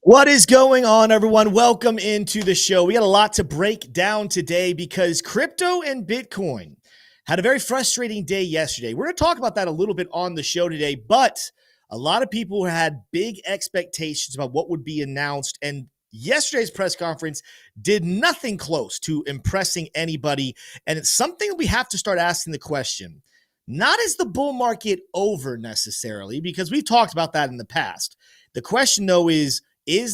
What is going on, everyone? Welcome into the show. We got a lot to break down today because crypto and Bitcoin had a very frustrating day yesterday. We're going to talk about that a little bit on the show today, but a lot of people had big expectations about what would be announced, and yesterday's press conference did nothing close to impressing anybody. And it's something we have to start asking the question. Not is the bull market over necessarily, because we've talked about that in the past. The question, though, is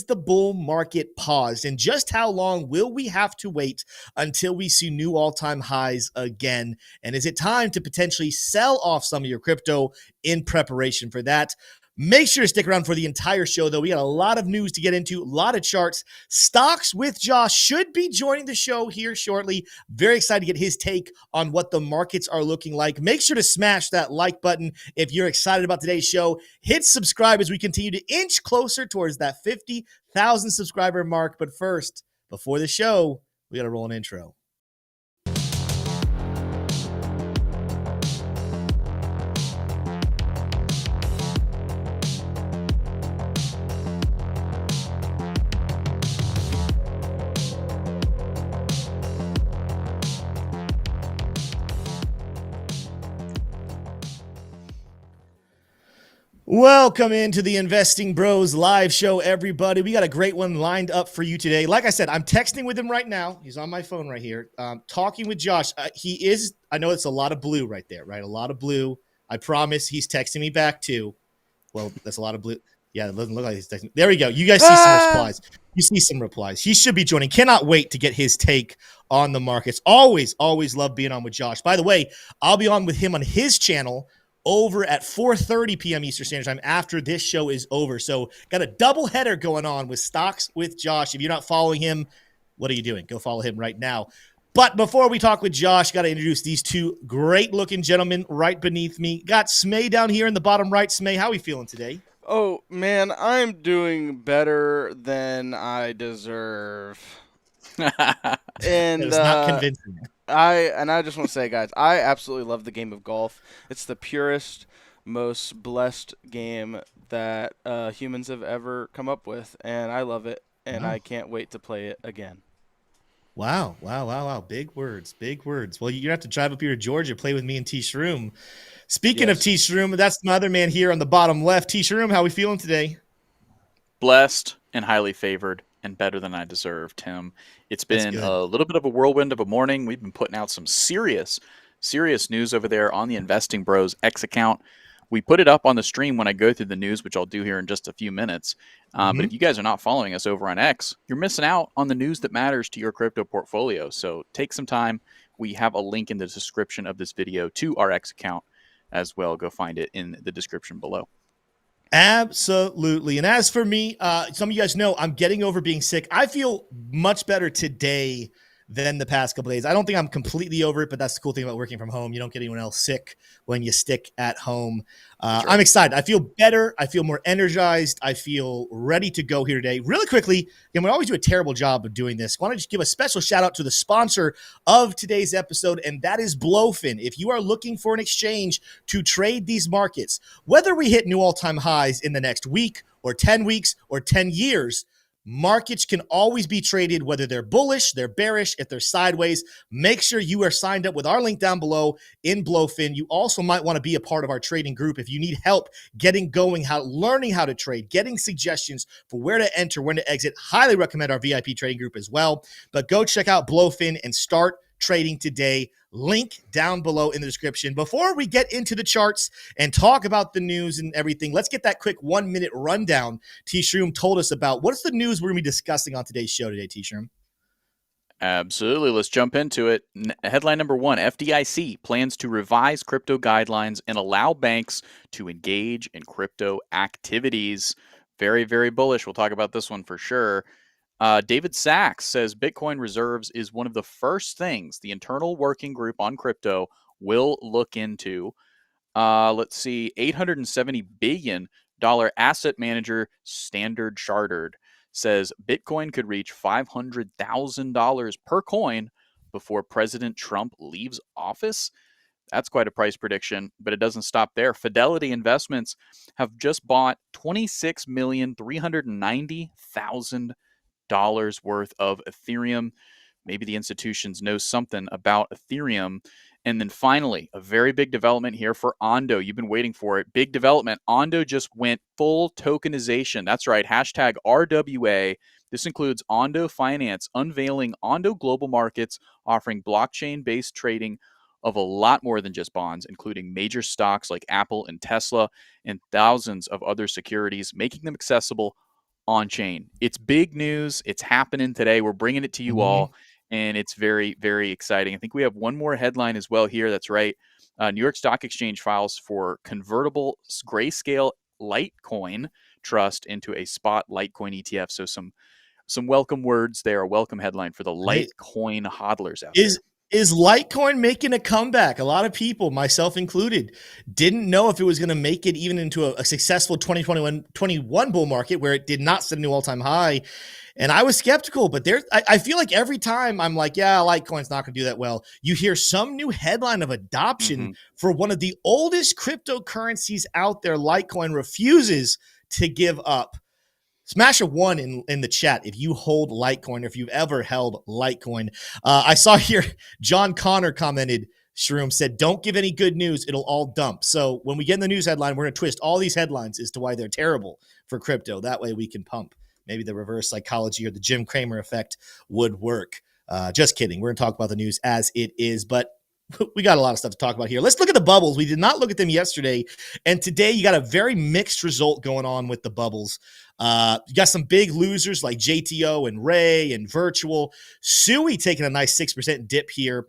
the bull market paused? And just how long will we have to wait until we see new all-time highs again? And is it time to potentially sell off some of your crypto in preparation for that? Make sure to stick around for the entire show, though. We got a lot of news to get into, a lot of charts. Stocks with Josh should be joining the show here shortly. Very excited to get his take on what the markets are looking like. Make sure to smash that like button if you're excited about today's show. Hit subscribe as we continue to inch closer towards that 50,000 subscriber mark. But first, before the show, we got to roll an intro. Welcome into the Investing Bros live show, everybody. We got a great one lined up for you today. Like I said, I'm texting with him right now. He's on my phone right here. Talking with Josh. I know it's a lot of blue right there, right? A lot of blue. I promise he's texting me back too. Well, that's a lot of blue. Yeah, it doesn't look like he's texting. There we go. You guys see some replies. You see some replies. He should be joining. Cannot wait to get his take on the markets. Always love being on with Josh. By the way, I'll be on with him on his channel over at 4:30 p.m. Eastern Standard Time after this show is over. So got a double header going on with Stocks with Josh. If you're not following him, what are you doing? Go follow him right now. But before we talk with Josh, got to introduce these two great-looking gentlemen right beneath me. Got Smay down here in the bottom right. Smay, how are we feeling today? Oh, man, I'm doing better than I deserve. And That is not convincing. I just want to say, guys, I absolutely love the game of golf. It's the purest, most blessed game that humans have ever come up with, and I love it, and Wow. I can't wait to play it again. Wow. Big words. Well, you have to drive up here to Georgia, play with me and T Shroom. Speaking of Yes. T Shroom, that's my other man here on the bottom left. T Shroom, how we feeling today? Blessed and highly favored and better than I deserve, Tim. It's That's been good. a little bit of a whirlwind of a morning. We've been putting out some serious news over there on the Investing Bros X account. We put it up on the stream when I go through the news, which I'll do here in just a few minutes. But if you guys are not following us over on X, you're missing out on the news that matters to your crypto portfolio. So take some time. We have a link in the description of this video to our X account as well. Go find it in the description below. Absolutely. And as for me, some of you guys know I'm getting over being sick. I feel much better today than the past couple of days. I don't think I'm completely over it, but that's the cool thing about working from home. You don't get anyone else sick when you stick at home. Right. I'm excited. I feel better. I feel more energized. I feel ready to go here today. Really quickly, and we always do a terrible job of doing this. I want to just give a special shout out to the sponsor of today's episode, and that is Blofin. If you are looking for an exchange to trade these markets, whether we hit new all-time highs in the next week or 10 weeks or 10 years, markets can always be traded, whether they're bullish, they're bearish, if they're sideways. Make sure you are signed up with our link down below in Blofin. You also might want to be a part of our trading group if you need help getting going, learning how to trade, getting suggestions for where to enter, when to exit. Highly recommend our VIP trading group as well. But go check out Blofin and start trading today. Link down below in the description. Before we get into the charts and talk about the news and everything, let's get that quick 1 minute rundown T Shroom told us about. What's the news we're going to be discussing on today's show today, T Shroom? Absolutely. Let's jump into it. Headline number one, FDIC plans to revise crypto guidelines and allow banks to engage in crypto activities. Very, very bullish. We'll talk about this one for sure. David Sachs says Bitcoin reserves is one of the first things the internal working group on crypto will look into. Let's see, $870 billion asset manager Standard Chartered says Bitcoin could reach $500,000 per coin before President Trump leaves office. That's quite a price prediction, but it doesn't stop there. Fidelity Investments have just bought $26,390,000 worth of Ethereum. Maybe the institutions know something about Ethereum. And then finally, a very big development here for ONDO. You've been waiting for it. Big development. ONDO just went full tokenization. That's right. Hashtag RWA. This includes ONDO Finance unveiling ONDO Global Markets, offering blockchain-based trading of a lot more than just bonds, including major stocks like Apple and Tesla and thousands of other securities, making them accessible on chain. It's big news. It's happening today. We're bringing it to you all, and it's very, very exciting. I think we have one more headline as well here. That's right. New York Stock Exchange files for convertible grayscale Litecoin trust into a spot Litecoin ETF. So some welcome words there, a welcome headline for the Litecoin hodlers out there. Is Litecoin making a comeback? A lot of people, myself included, didn't know if it was going to make it even into a successful 2021 bull market where it did not set a new all-time high. And I was skeptical, but I feel like every time I'm like, yeah, Litecoin's not going to do that well, you hear some new headline of adoption for one of the oldest cryptocurrencies out there. Litecoin refuses to give up. Smash a 1 in the chat if you hold Litecoin or if you've ever held Litecoin. I saw here John Connor commented, Shroom said, don't give any good news. It'll all dump. So when we get in the news headline, we're going to twist all these headlines as to why they're terrible for crypto. That way we can pump. Maybe the reverse psychology or the Jim Cramer effect would work. Just kidding. We're going to talk about the news as it is, but we got a lot of stuff to talk about here. Let's look at the bubbles. We did not look at them yesterday. And today you got a very mixed result going on with the bubbles. You got some big losers like JTO and Ray and Virtual. Sui taking a nice 6% dip here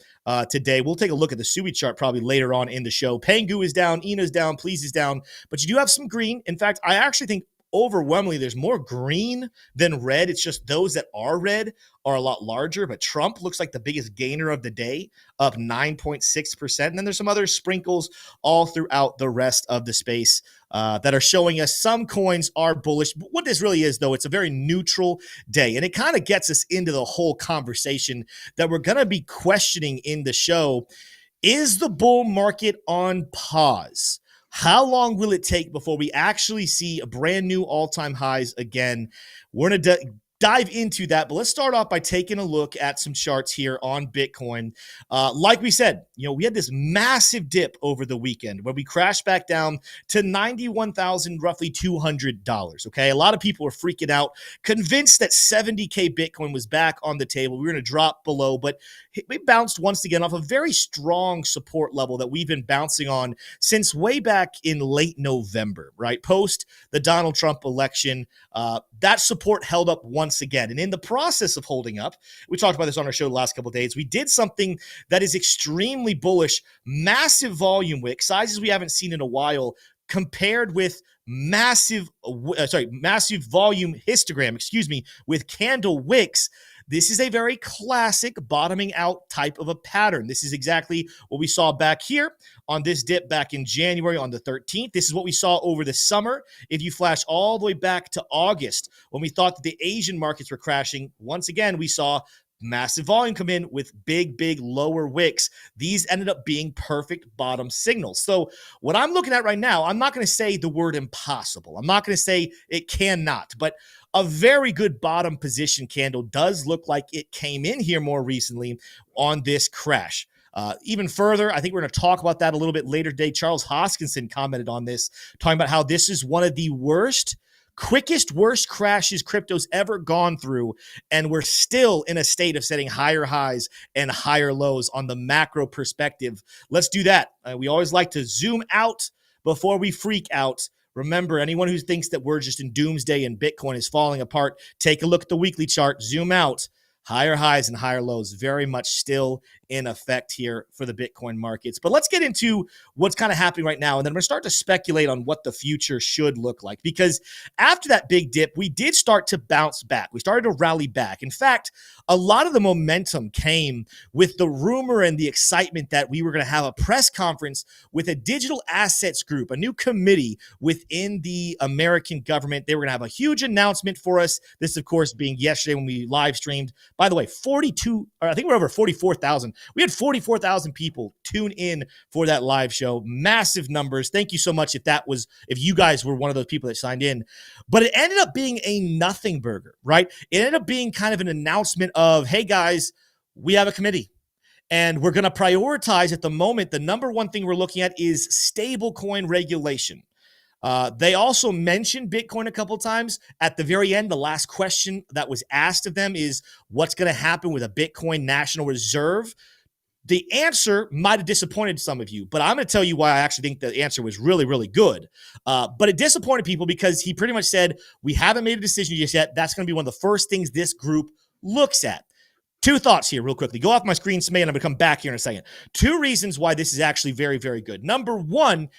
today. We'll take a look at the Sui chart probably later on in the show. Pengu is down. Ina's down. Please is down. But you do have some green. In fact, I actually think overwhelmingly there's more green than red. It's just those that are red are a lot larger, but Trump looks like the biggest gainer of the day, up 9.6%. And then there's some other sprinkles all throughout the rest of the space that are showing us some coins are bullish. But what this really is, though, it's a very neutral day. And it kind of gets us into the whole conversation that we're going to be questioning in the show. Is the bull market on pause? How long will it take before we actually see a brand new all-time highs again? We're going to dive into that, but let's start off by taking a look at some charts here on Bitcoin. Like we said, we had this massive dip over the weekend where we crashed back down to $91,000, roughly $200. Okay, a lot of people were freaking out, convinced that 70K Bitcoin was back on the table. We were going to drop below, but we bounced once again off a very strong support level that we've been bouncing on since way back in late November, right? Post the Donald Trump election, that support held up once again. And in the process of holding up, we talked about this on our show the last couple of days, we did something that is extremely bullish, massive volume wick, sizes we haven't seen in a while, compared with massive volume histogram, with candle wicks. This is a very classic bottoming out type of a pattern. This is exactly what we saw back here on this dip back in January on the 13th. This is what we saw over the summer. If you flash all the way back to August, when we thought that the Asian markets were crashing, once again, we saw massive volume come in with big lower wicks. These ended up being perfect bottom signals. So what I'm looking at right now, I'm not going to say the word impossible. I'm not going to say it cannot, but a very good bottom position candle does look like it came in here more recently on this crash. Even further, I think we're going to talk about that a little bit later today. Charles Hoskinson commented on this, talking about how this is one of the worst crashes crypto's ever gone through, and we're still in a state of setting higher highs and higher lows on the macro perspective. Let's do that. We always like to zoom out before we freak out. Remember, anyone who thinks that we're just in doomsday and Bitcoin is falling apart, take a look at the weekly chart, zoom out. Higher highs and higher lows very much still in effect here for the Bitcoin markets. But let's get into what's kind of happening right now. And then we're going to start to speculate on what the future should look like. Because after that big dip, we did start to bounce back. We started to rally back. In fact, a lot of the momentum came with the rumor and the excitement that we were going to have a press conference with a digital assets group, a new committee within the American government. They were going to have a huge announcement for us. This, of course, being yesterday when we live streamed. By the way, I think we're over 44,000 We had 44,000 people tune in for that live show. Massive numbers. Thank you so much if you guys were one of those people that signed in. But it ended up being a nothing burger, right? It ended up being kind of an announcement of, hey guys, we have a committee. And we're going to prioritize at the moment. The number one thing we're looking at is stablecoin regulation. They also mentioned Bitcoin a couple times. At the very end, the last question that was asked of them is what's going to happen with a Bitcoin national reserve? The answer might have disappointed some of you, but I'm going to tell you why I actually think the answer was really, really good. But it disappointed people because he pretty much said, we haven't made a decision just yet. That's going to be one of the first things this group looks at. Two thoughts here real quickly. Go off my screen, Smay, and I'm going to come back here in a second. Two reasons why this is actually very, very good. Number one,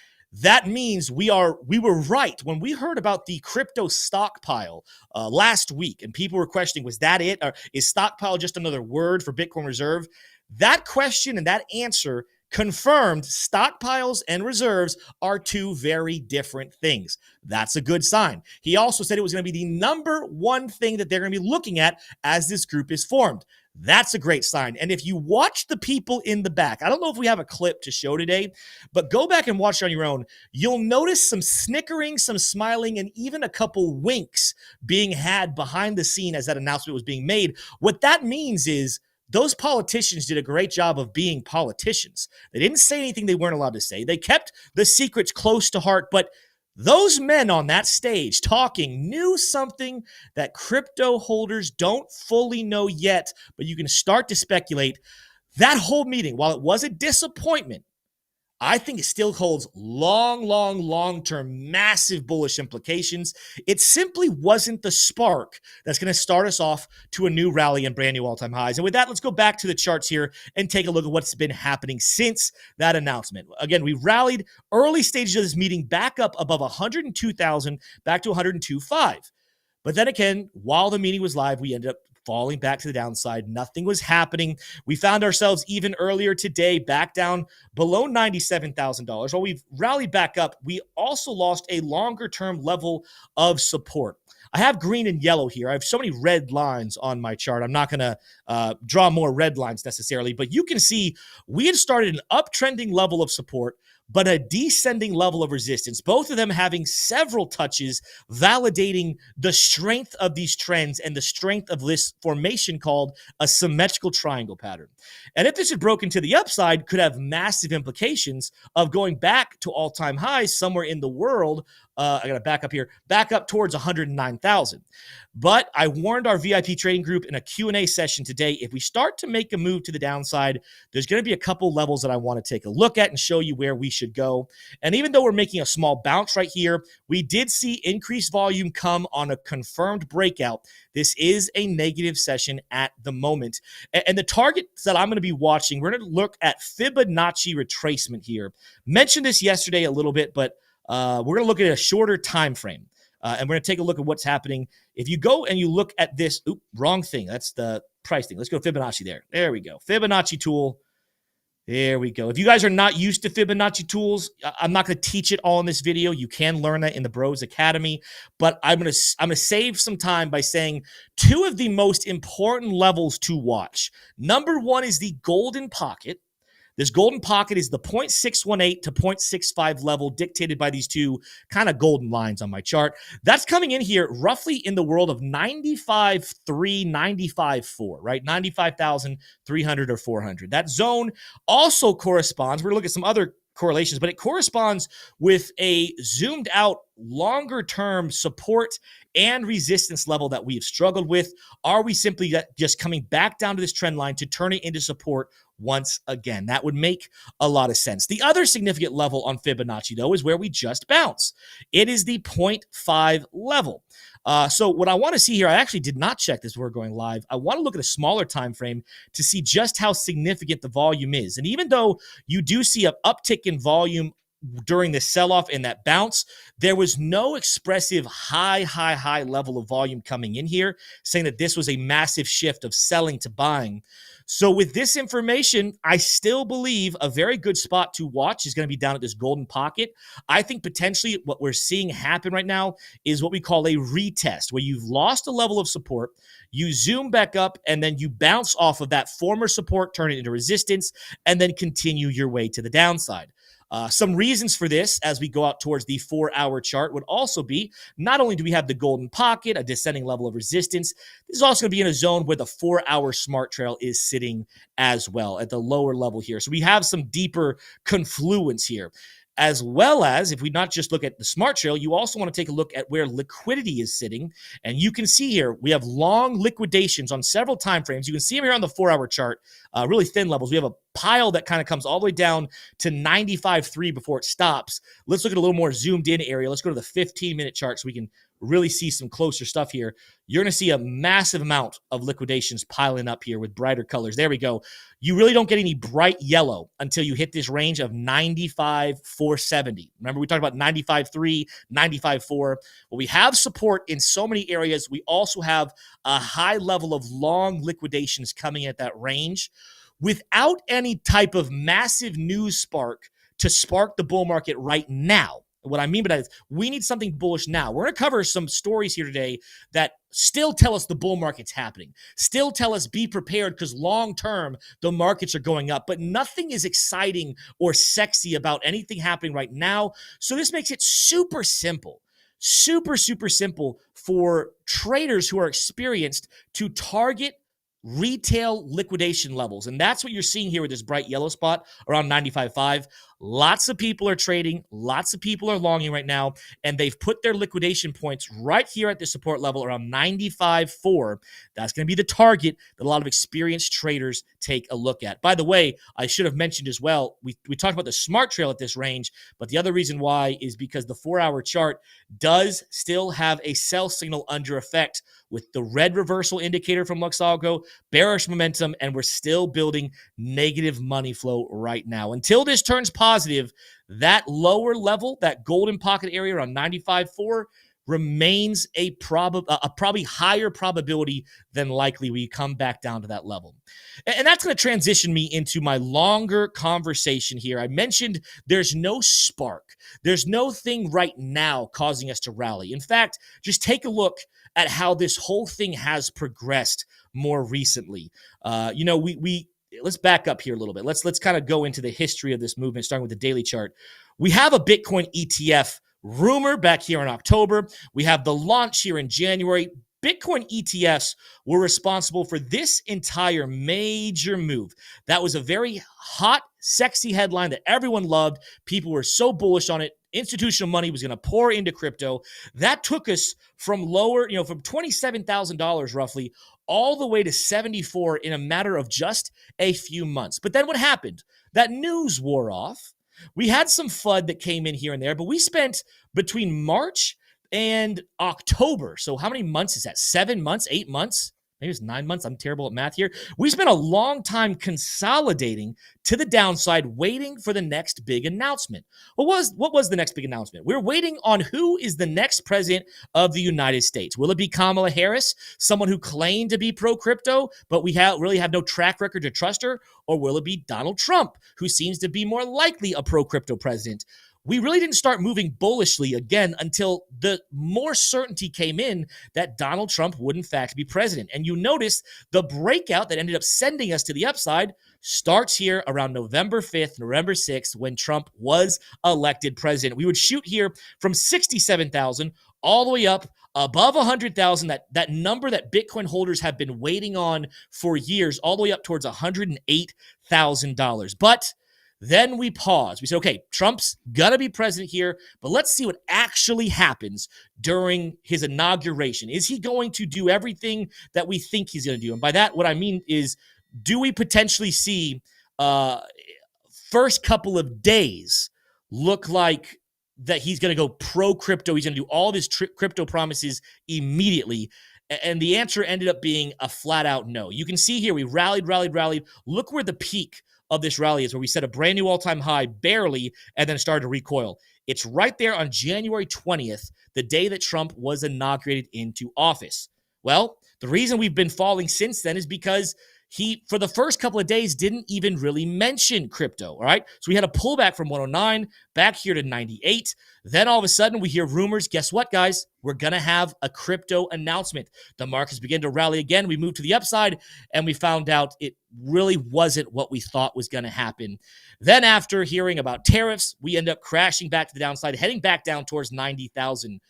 that means we were right. When we heard about the crypto stockpile last week and people were questioning, was that it? Or is stockpile just another word for Bitcoin reserve? That question and that answer confirmed stockpiles and reserves are two very different things. That's a good sign. He also said it was going to be the number one thing that they're going to be looking at as this group is formed. That's a great sign. And if you watch the people in the back, I don't know if we have a clip to show today, but go back and watch it on your own. You'll notice some snickering, some smiling, and even a couple winks being had behind the scene as that announcement was being made. What that means is those politicians did a great job of being politicians. They didn't say anything they weren't allowed to say. They kept the secrets close to heart, but those men on that stage talking knew something that crypto holders don't fully know yet, but you can start to speculate. That whole meeting, while it was a disappointment, I think it still holds long-term, massive bullish implications. It simply wasn't the spark that's going to start us off to a new rally and brand new all-time highs. And with that, let's go back to the charts here and take a look at what's been happening since that announcement. Again, we rallied early stages of this meeting back up above 102,000, back to 102.5. But then again, while the meeting was live, we ended up falling back to the downside. Nothing was happening. We found ourselves even earlier today back down below $97,000. While we've rallied back up, we also lost a longer-term level of support. I have green and yellow here. I have so many red lines on my chart. I'm not going to draw more red lines necessarily, but you can see we had started an uptrending level of support, but a descending level of resistance, both of them having several touches validating the strength of these trends and the strength of this formation called a symmetrical triangle pattern. And if this had broken to the upside, could have massive implications of going back to all-time highs somewhere in the world. I got to back up here, back up towards 109,000. But I warned our VIP trading group in a Q&A session today, if we start to make a move to the downside, there's going to be a couple levels that I want to take a look at and show you where we should go. And even though we're making a small bounce right here, we did see increased volume come on a confirmed breakout. This is a negative session at the moment. And the targets that I'm going to be watching, we're going to look at Fibonacci retracement here. Mentioned this yesterday a little bit, but we're going to look at a shorter time frame. And we're going to take a look at what's happening. If you go and you look at this, wrong thing. That's the price thing. Let's go Fibonacci there. There we go. Fibonacci tool. There we go. If you guys are not used to Fibonacci tools, I'm not going to teach it all in this video. You can learn that in the Bros Academy, but I'm going to save some time by saying two of the most important levels to watch. Number one is the golden pocket. This golden pocket is the 0.618 to 0.65 level dictated by these two kind of golden lines on my chart. That's coming in here roughly in the world of 95.3, 95.4, right? 95,300 or 400. That zone also corresponds. We're going to look at some other correlations, but it corresponds with a zoomed out longer term support and resistance level that we have struggled with. Are we simply just coming back down to this trend line to turn it into support once again? That would make a lot of sense. The other significant level on Fibonacci, though, is where we just bounced. It is the 0.5 level. So what I want to see here, I actually did not check this before going live. I want to look at a smaller time frame to see just how significant the volume is. And even though you do see an uptick in volume during the sell-off and that bounce, there was no expressive high level of volume coming in here, saying that this was a massive shift of selling to buying. So with this information, I still believe a very good spot to watch is going to be down at this golden pocket. I think potentially what we're seeing happen right now is what we call a retest, where you've lost a level of support, you zoom back up, and then you bounce off of that former support, turn it into resistance, and then continue your way to the downside. Some reasons for this as we go out towards the 4-hour chart would also be not only do we have the golden pocket, a descending level of resistance, this is also going to be in a zone where the 4-hour smart trail is sitting as well at the lower level here. So we have some deeper confluence here. As well as, if we not just look at the smart trail, you also want to take a look at where liquidity is sitting. And you can see here, we have long liquidations on several time frames. You can see them here on the 4-hour chart, really thin levels. We have a pile that kind of comes all the way down to 95.3 before it stops. Let's look at a little more zoomed in area. Let's go to the 15-minute chart so we can really see some closer stuff here. You're going to see a massive amount of liquidations piling up here with brighter colors. There we go. You really don't get any bright yellow until you hit this range of 95.470. Remember, we talked about 95.3, 95.4. Well, we have support in so many areas. We also have a high level of long liquidations coming at that range without any type of massive news spark to spark the bull market right now. What I mean by that is we need something bullish now. We're going to cover some stories here today that still tell us the bull market's happening, still tell us be prepared because long-term the markets are going up, but nothing is exciting or sexy about anything happening right now. So this makes it super simple for traders who are experienced to target retail liquidation levels. And that's what you're seeing here with this bright yellow spot around 95.5. Lots of people are trading. Lots of people are longing right now. And they've put their liquidation points right here at the support level around 95.4. That's going to be the target that a lot of experienced traders take a look at. By the way, I should have mentioned as well, we talked about the smart trail at this range, but the other reason why is because the 4-hour chart does still have a sell signal under effect with the red reversal indicator from Luxalgo, bearish momentum, and we're still building negative money flow right now. Until this turns positive, that lower level, that golden pocket area around 95.4 remains a probably higher probability than likely we come back down to that level. And that's going to transition me into my longer conversation here. I mentioned there's no spark. There's no thing right now causing us to rally. In fact, just take a look at how this whole thing has progressed more recently. Let's back up here a little bit. Let's kind of go into the history of this movement, starting with the daily chart. We have a Bitcoin ETF rumor back here in October. We have the launch here in January. Bitcoin ETFs were responsible for this entire major move. That was a very hot, sexy headline that everyone loved. People were so bullish on it. Institutional money was going to pour into crypto. That took us from from $27,000 roughly all the way to 74 in a matter of just a few months. But then what happened? That news wore off. We had some FUD that came in here and there, but we spent between March and October. So how many months is that? 7 months, 8 months? Maybe it's 9 months. I'm terrible at math here. We spent a long time consolidating to the downside, waiting for the next big announcement. What was the next big announcement? We're waiting on who is the next president of the United States. Will it be Kamala Harris, someone who claimed to be pro-crypto, but we really have no track record to trust her? Or will it be Donald Trump, who seems to be more likely a pro-crypto president? We really didn't start moving bullishly again until the more certainty came in that Donald Trump would in fact be president. And you notice the breakout that ended up sending us to the upside starts here around November 5th, November 6th, when Trump was elected president. We would shoot here from 67,000 all the way up above 100,000, that number that Bitcoin holders have been waiting on for years, all the way up towards $108,000. But then we paused. We said, okay, Trump's going to be president here, but let's see what actually happens during his inauguration. Is he going to do everything that we think he's going to do? And by that, what I mean is, do we potentially see first couple of days look like that he's going to go pro-crypto? He's going to do all of his crypto promises immediately. And the answer ended up being a flat-out no. You can see here we rallied. Look where the peak of this rally is, where we set a brand new all-time high barely and then started to recoil. It's right there on January 20th, the day that Trump was inaugurated into office. Well, the reason we've been falling since then is because he, for the first couple of days, didn't even really mention crypto. All right. So we had a pullback from 109 back here to 98. Then all of a sudden we hear rumors. Guess what, guys? We're going to have a crypto announcement. The markets begin to rally again. We moved to the upside and we found out it really wasn't what we thought was going to happen. Then after hearing about tariffs, we end up crashing back to the downside, heading back down towards 90,000.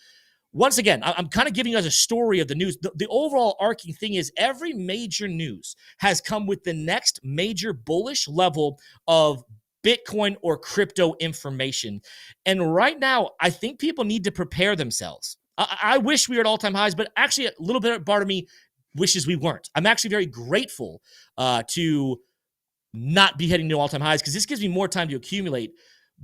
Once again, I'm kind of giving you guys a story of the news. The overall arcing thing is every major news has come with the next major bullish level of Bitcoin or crypto information. And right now, I think people need to prepare themselves. I wish we were at all-time highs, but actually a little bit part of me wishes we weren't. I'm actually very grateful to not be heading to all-time highs because this gives me more time to accumulate.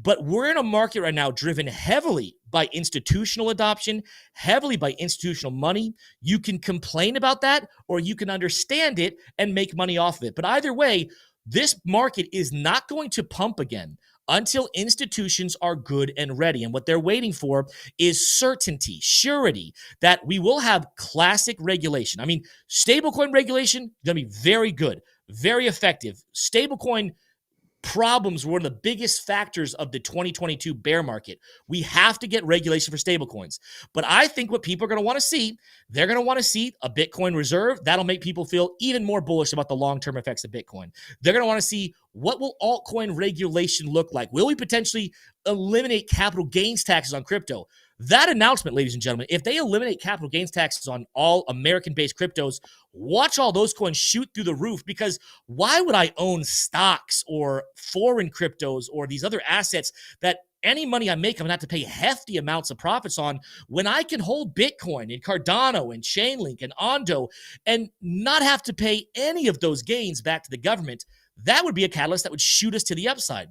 But we're in a market right now driven heavily by institutional adoption, heavily by institutional money. You can complain about that or you can understand it and make money off of it. But either way, this market is not going to pump again until institutions are good and ready. And what they're waiting for is certainty, surety, that we will have classic regulation. I mean, stablecoin regulation is going to be very good, very effective. Stablecoin problems were one of the biggest factors of the 2022 bear market. We have to get regulation for stablecoins. But I think what people are going to want to see, they're going to want to see a Bitcoin reserve. That'll make people feel even more bullish about the long-term effects of Bitcoin. They're going to want to see what will altcoin regulation look like. Will we potentially eliminate capital gains taxes on crypto? That announcement, ladies and gentlemen, if they eliminate capital gains taxes on all American-based cryptos, watch all those coins shoot through the roof, because why would I own stocks or foreign cryptos or these other assets that any money I make, I'm going to have to pay hefty amounts of profits on when I can hold Bitcoin and Cardano and Chainlink and ONDO and not have to pay any of those gains back to the government? That would be a catalyst that would shoot us to the upside.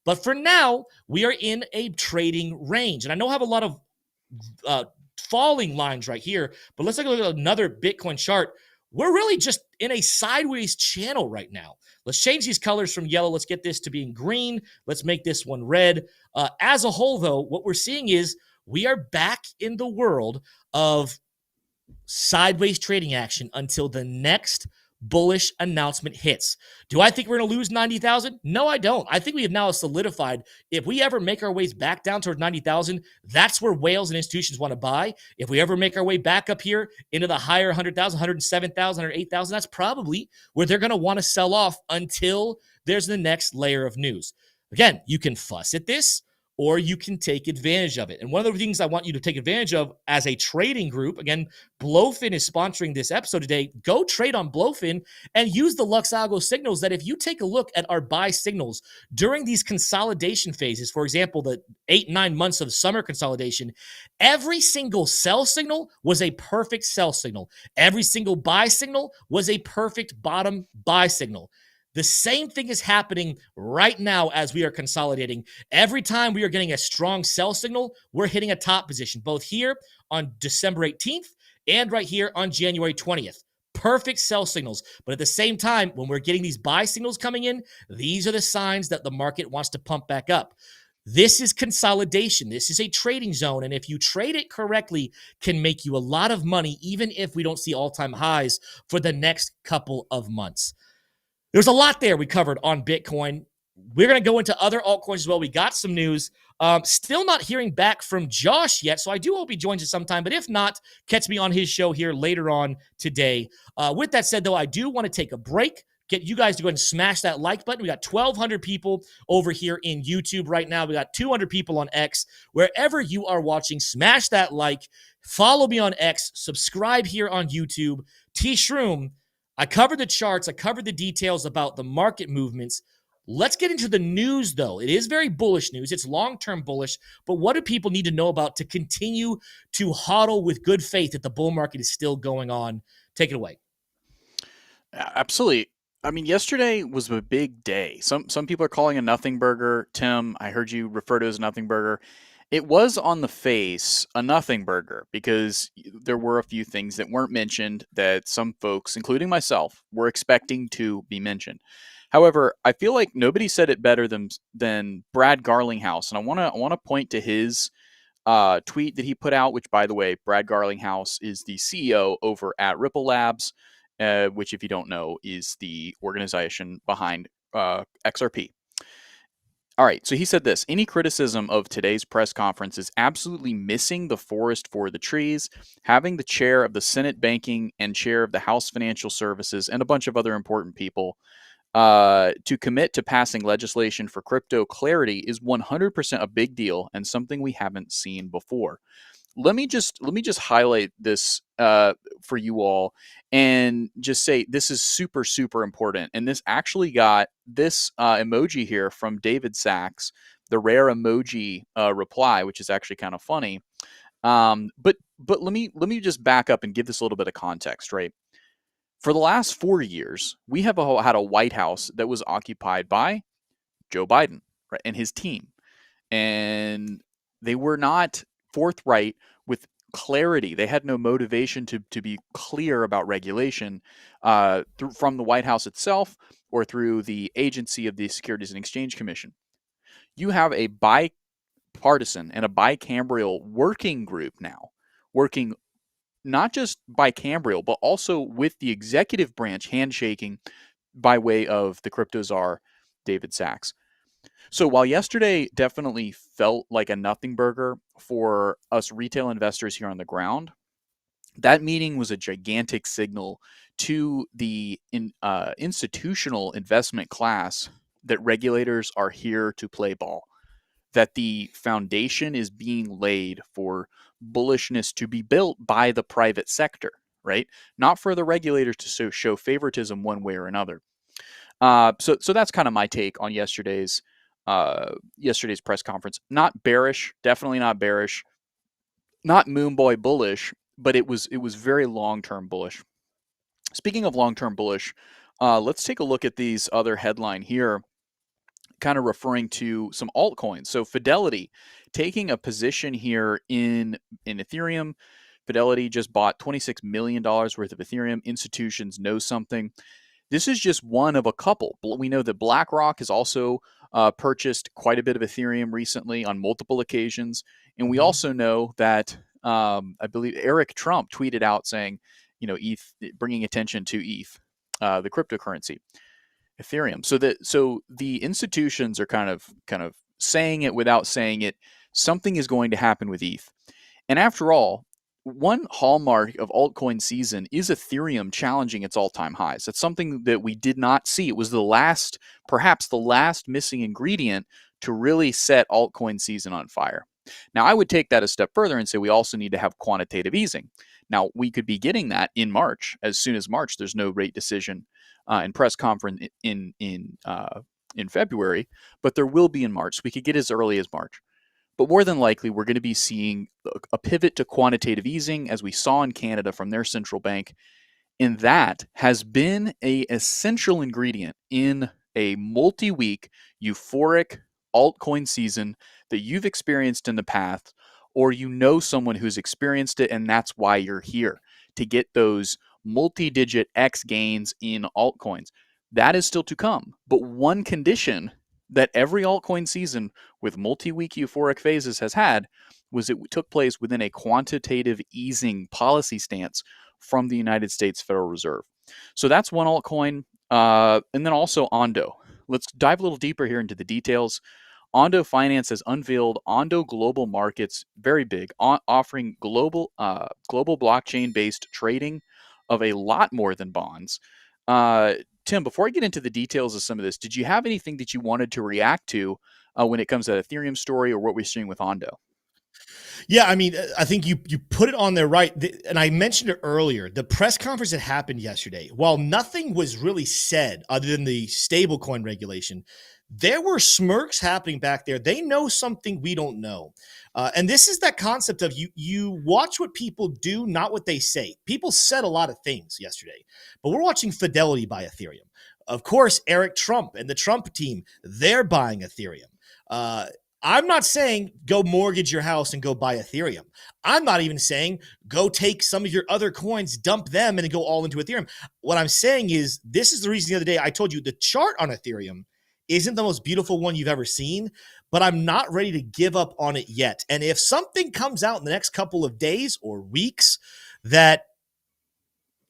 But for now, we are in a trading range. And I know I have a lot of falling lines right here, but let's take a look at another Bitcoin chart. We're really just in a sideways channel right now. Let's change these colors from yellow. Let's get this to being green. Let's make this one red. As a whole, though, what we're seeing is we are back in the world of sideways trading action until the next bullish announcement hits. Do I think we're going to lose 90,000? No, I don't. I think we have now solidified if we ever make our ways back down towards 90,000, that's where whales and institutions want to buy. If we ever make our way back up here into the higher 100,000, 107,000, 108,000, that's probably where they're going to want to sell off until there's the next layer of news. Again, you can fuss at this, or you can take advantage of it. And one of the things I want you to take advantage of as a trading group, again, Blofin is sponsoring this episode today. Go trade on Blofin and use the Luxago signals that if you take a look at our buy signals during these consolidation phases, for example, the 8-9 months of summer consolidation, every single sell signal was a perfect sell signal. Every single buy signal was a perfect bottom buy signal. The same thing is happening right now as we are consolidating. Every time we are getting a strong sell signal, we're hitting a top position, both here on December 18th and right here on January 20th. Perfect sell signals. But at the same time, when we're getting these buy signals coming in, these are the signs that the market wants to pump back up. This is consolidation. This is a trading zone. And if you trade it correctly, can make you a lot of money, even if we don't see all-time highs for the next couple of months. There's a lot there we covered on Bitcoin. We're going to go into other altcoins as well. We got some news. Still not hearing back from Josh yet, so I do hope he joins us sometime. But if not, catch me on his show here later on today. With that said, though, I do want to take a break. Get you guys to go ahead and smash that like button. We got 1,200 people over here in YouTube right now. We got 200 people on X. Wherever you are watching, smash that like. Follow me on X. Subscribe here on YouTube. T-Shroom, I covered the charts. I covered the details about the market movements. Let's get into the news, though. It is very bullish news. It's long-term bullish. But what do people need to know about to continue to hodl with good faith that the bull market is still going on? Take it away. Absolutely. I mean, yesterday was a big day. Some people are calling a nothing burger. Tim, I heard you refer to it as a nothing burger. It was on the face a nothing burger because there were a few things that weren't mentioned that some folks, including myself, were expecting to be mentioned. However, I feel like nobody said it better than Brad Garlinghouse, and I want to point to his tweet that he put out. Which, by the way, Brad Garlinghouse is the CEO over at Ripple Labs, which, if you don't know, is the organization behind XRP. All right, so he said this: any criticism of today's press conference is absolutely missing the forest for the trees. Having the chair of the Senate Banking and chair of the House Financial Services and a bunch of other important people to commit to passing legislation for crypto clarity is 100% a big deal and something we haven't seen before. Let me just highlight this for you all and just say this is super, super important. And this actually got this emoji here from David Sachs, the rare emoji reply, which is actually kind of funny. But let me just back up and give this a little bit of context, right? For the last 4 years, we have had a White House that was occupied by Joe Biden, right, and his team. And they were not forthright with clarity. They had no motivation to be clear about regulation from the White House itself or through the agency of the Securities and Exchange Commission. You have a bipartisan and a bicameral working group now, working not just bicameral, but also with the executive branch handshaking by way of the crypto czar, David Sachs. So while yesterday definitely felt like a nothing burger for us retail investors here on the ground, that meeting was a gigantic signal to the institutional investment class that regulators are here to play ball, that the foundation is being laid for bullishness to be built by the private sector, right? Not for the regulators to show favoritism one way or another. So that's kind of my take on yesterday's press conference. Not bearish, definitely not bearish, not moonboy bullish, but it was very long-term bullish. Speaking of long-term bullish, let's take a look at these other headline here, kind of referring to some altcoins. So Fidelity taking a position here in Ethereum. Fidelity just bought $26 million worth of Ethereum. Institutions know something. This is just one of a couple. We know that BlackRock has also purchased quite a bit of Ethereum recently on multiple occasions. And we also know that I believe Eric Trump tweeted out saying, ETH, bringing attention to ETH, the cryptocurrency, Ethereum. So the institutions are kind of saying it without saying it. Something is going to happen with ETH. And after all, one hallmark of altcoin season is Ethereum challenging its all-time highs. That's something that we did not see. It was perhaps the last missing ingredient to really set altcoin season on fire. Now, I would take that a step further and say we also need to have quantitative easing. Now, we could be getting that in March. As soon as March, there's no rate decision and press conference in February, but there will be in March. So we could get as early as March. But more than likely, we're going to be seeing a pivot to quantitative easing, as we saw in Canada from their central bank. And that has been an essential ingredient in a multi-week euphoric altcoin season that you've experienced in the past, or someone who's experienced it, and that's why you're here, to get those multi-digit X gains in altcoins. That is still to come. But one condition that every altcoin season with multi-week euphoric phases has had was it took place within a quantitative easing policy stance from the United States Federal Reserve. So that's one altcoin. And then also ONDO. Let's dive a little deeper here into the details. ONDO Finance has unveiled ONDO Global Markets, very big, offering global blockchain-based trading of a lot more than bonds. Tim, before I get into the details of some of this, did you have anything that you wanted to react to when it comes to the Ethereum story or what we're seeing with ONDO? Yeah, I mean, I think you put it on there right. And I mentioned it earlier. The press conference that happened yesterday, while nothing was really said other than the stablecoin regulation, there were smirks happening back there. They know something we don't know. And this is that concept of you watch what people do, not what they say. People said a lot of things yesterday, but we're watching Fidelity buy Ethereum. Of course, Eric Trump and the Trump team, they're buying Ethereum. I'm not saying go mortgage your house and go buy Ethereum. I'm not even saying go take some of your other coins, dump them, and go all into Ethereum. What I'm saying is this is the reason the other day I told you the chart on Ethereum isn't the most beautiful one you've ever seen, but I'm not ready to give up on it yet. And if something comes out in the next couple of days or weeks that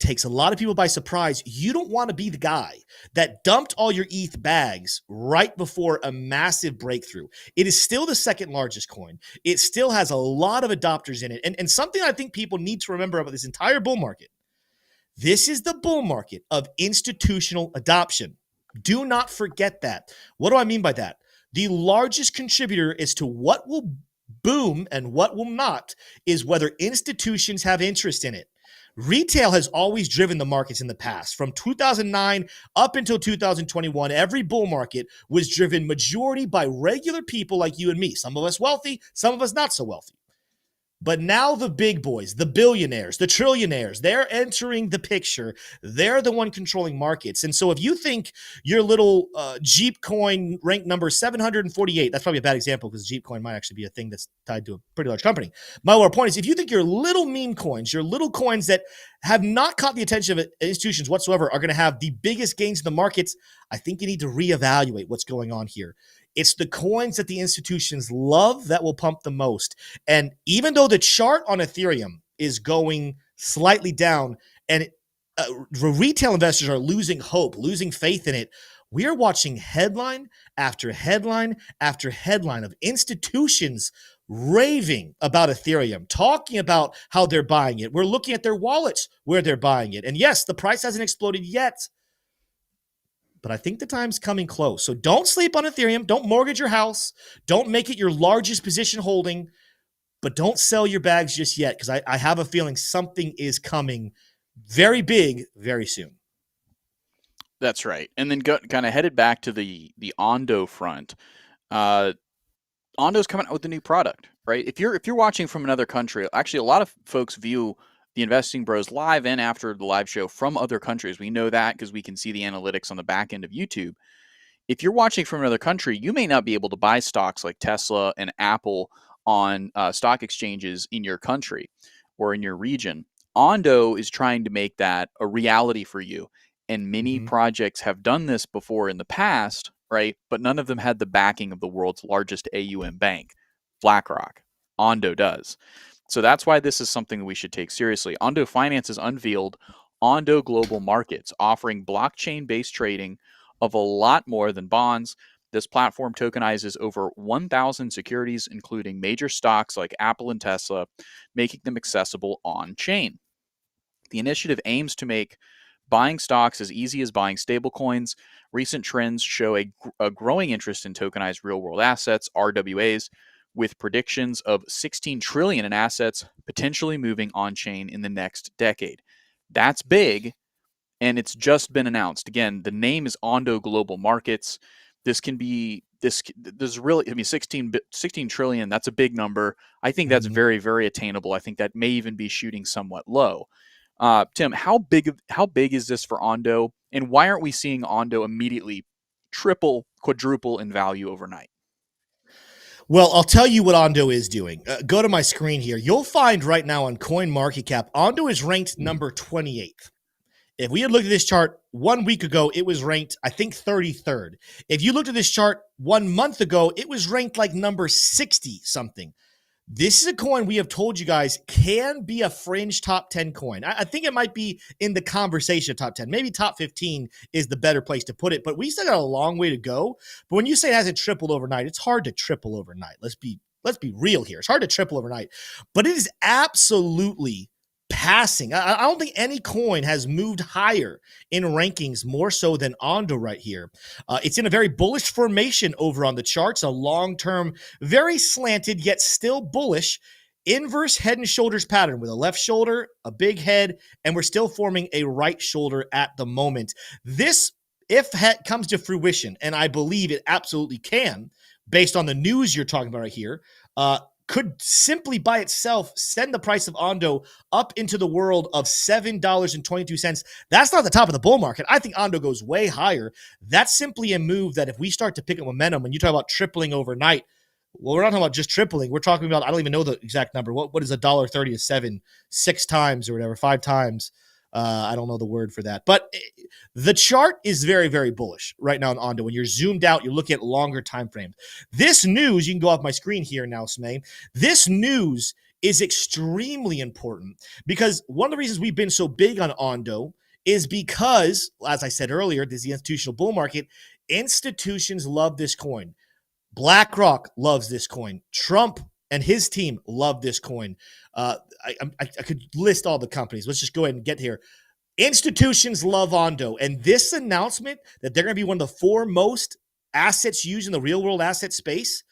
takes a lot of people by surprise. You don't want to be the guy that dumped all your ETH bags right before a massive breakthrough. It is still the second largest coin. It still has a lot of adopters in it. And something I think people need to remember about this entire bull market, this is the bull market of institutional adoption. Do not forget that. What do I mean by that? The largest contributor as to what will boom and what will not is whether institutions have interest in it. Retail has always driven the markets in the past. From 2009 up until 2021, every bull market was driven majority by regular people like you and me. Some of us wealthy, some of us not so wealthy. But now the big boys, the billionaires, the trillionaires, they're entering the picture. They're the one controlling markets. And so if you think your little Jeep coin ranked number 748, that's probably a bad example because Jeep coin might actually be a thing that's tied to a pretty large company. My lower point is if you think your little meme coins, your little coins that have not caught the attention of institutions whatsoever are going to have the biggest gains in the markets, I think you need to reevaluate what's going on here. It's the coins that the institutions love that will pump the most. And even though the chart on Ethereum is going slightly down and retail investors are losing hope, losing faith in it, we are watching headline after headline after headline of institutions raving about Ethereum, talking about how they're buying it. We're looking at their wallets where they're buying it. And yes, the price hasn't exploded yet, but I think the time's coming close. So don't sleep on Ethereum. Don't mortgage your house. Don't make it your largest position holding, but don't sell your bags just yet because I have a feeling something is coming very big very soon. That's right. And then kind of headed back to the ONDO front. ONDO's coming out with a new product, right? If you're watching from another country, actually a lot of folks view the Investing Bros live and after the live show from other countries. We know that because we can see the analytics on the back end of YouTube. If you're watching from another country, you may not be able to buy stocks like Tesla and Apple on stock exchanges in your country or in your region. ONDO is trying to make that a reality for you. And many projects have done this before in the past, right? But none of them had the backing of the world's largest AUM bank, BlackRock. ONDO does. So that's why this is something that we should take seriously. ONDO Finance has unveiled ONDO Global Markets, offering blockchain-based trading of a lot more than bonds. This platform tokenizes over 1,000 securities, including major stocks like Apple and Tesla, making them accessible on-chain. The initiative aims to make buying stocks as easy as buying stablecoins. Recent trends show a growing interest in tokenized real-world assets, RWAs, with predictions of 16 trillion in assets potentially moving on-chain in the next decade. That's big, and it's just been announced. Again, the name is ONDO Global Markets. This can be there's really, 16 trillion, that's a big number. I think that's very, very attainable. I think that may even be shooting somewhat low. Tim, how big is this for ONDO, and why aren't we seeing ONDO immediately triple, quadruple in value overnight? Well, I'll tell you what ONDO is doing. Go to my screen here. You'll find right now on CoinMarketCap, ONDO is ranked number 28th. If we had looked at this chart 1 week ago, it was ranked, I think, 33rd. If you looked at this chart 1 month ago, it was ranked like number 60 something. This is a coin we have told you guys can be a fringe top 10 coin. I think it might be in the conversation top 10. Maybe top 15 is the better place to put it, but we still got a long way to go. But when you say it hasn't tripled overnight, it's hard to triple overnight. Let's be real here. It's hard to triple overnight, but it is absolutely passing. I don't think any coin has moved higher in rankings more so than ONDO right here. It's in a very bullish formation over on the charts, a long-term, very slanted yet still bullish inverse head and shoulders pattern with a left shoulder, a big head, and we're still forming a right shoulder at the moment. This, if it comes to fruition, and I believe it absolutely can, based on the news you're talking about right here, could simply by itself send the price of ONDO up into the world of $7.22. That's not the top of the bull market. I think ONDO goes way higher. That's simply a move that if we start to pick up momentum, when you talk about tripling overnight, well, we're not talking about just tripling. We're talking about, I don't even know the exact number. What is $1.30 to 7, 6 times or whatever, 5 times. I don't know the word for that. But the chart is very, very bullish right now on ONDO. When you're zoomed out, you're looking at longer time frames. This news, you can go off my screen here now, Smay. This news is extremely important, because one of the reasons we've been so big on ONDO is because, as I said earlier, this is the institutional bull market. Institutions love this coin. BlackRock loves this coin. Trump and his team love this coin. I could list all the companies. Let's just go ahead and get here. Institutions love ONDO. And this announcement that they're going to be one of the foremost assets used in the real world asset space,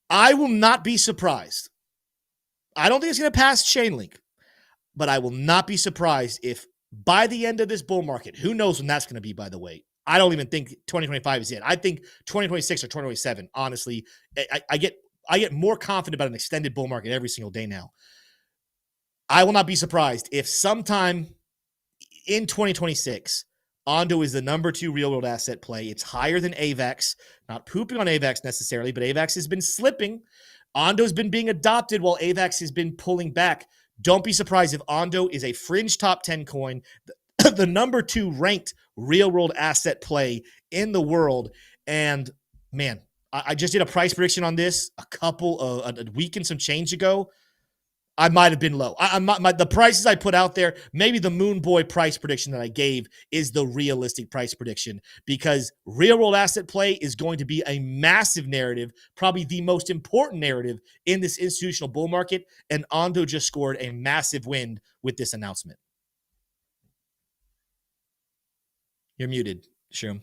I will not be surprised. I don't think it's going to pass Chainlink, but I will not be surprised if by the end of this bull market, who knows when that's going to be, by the way. I don't even think 2025 is it. I think 2026 or 2027, honestly. I get more confident about an extended bull market every single day now. I will not be surprised if sometime in 2026, ONDO is the number 2 real world asset play. It's higher than AVAX. Not pooping on AVAX necessarily, but AVAX has been slipping. ONDO's been being adopted while AVAX has been pulling back. Don't be surprised if ONDO is a fringe top 10 coin, the number 2 ranked real world asset play in the world. And man, I just did a price prediction on this a week and some change ago. I might have been low. The prices I put out there, maybe the Moon Boy price prediction that I gave is the realistic price prediction, because real world asset play is going to be a massive narrative, probably the most important narrative in this institutional bull market. And ONDO just scored a massive win with this announcement. You're muted, Shroom.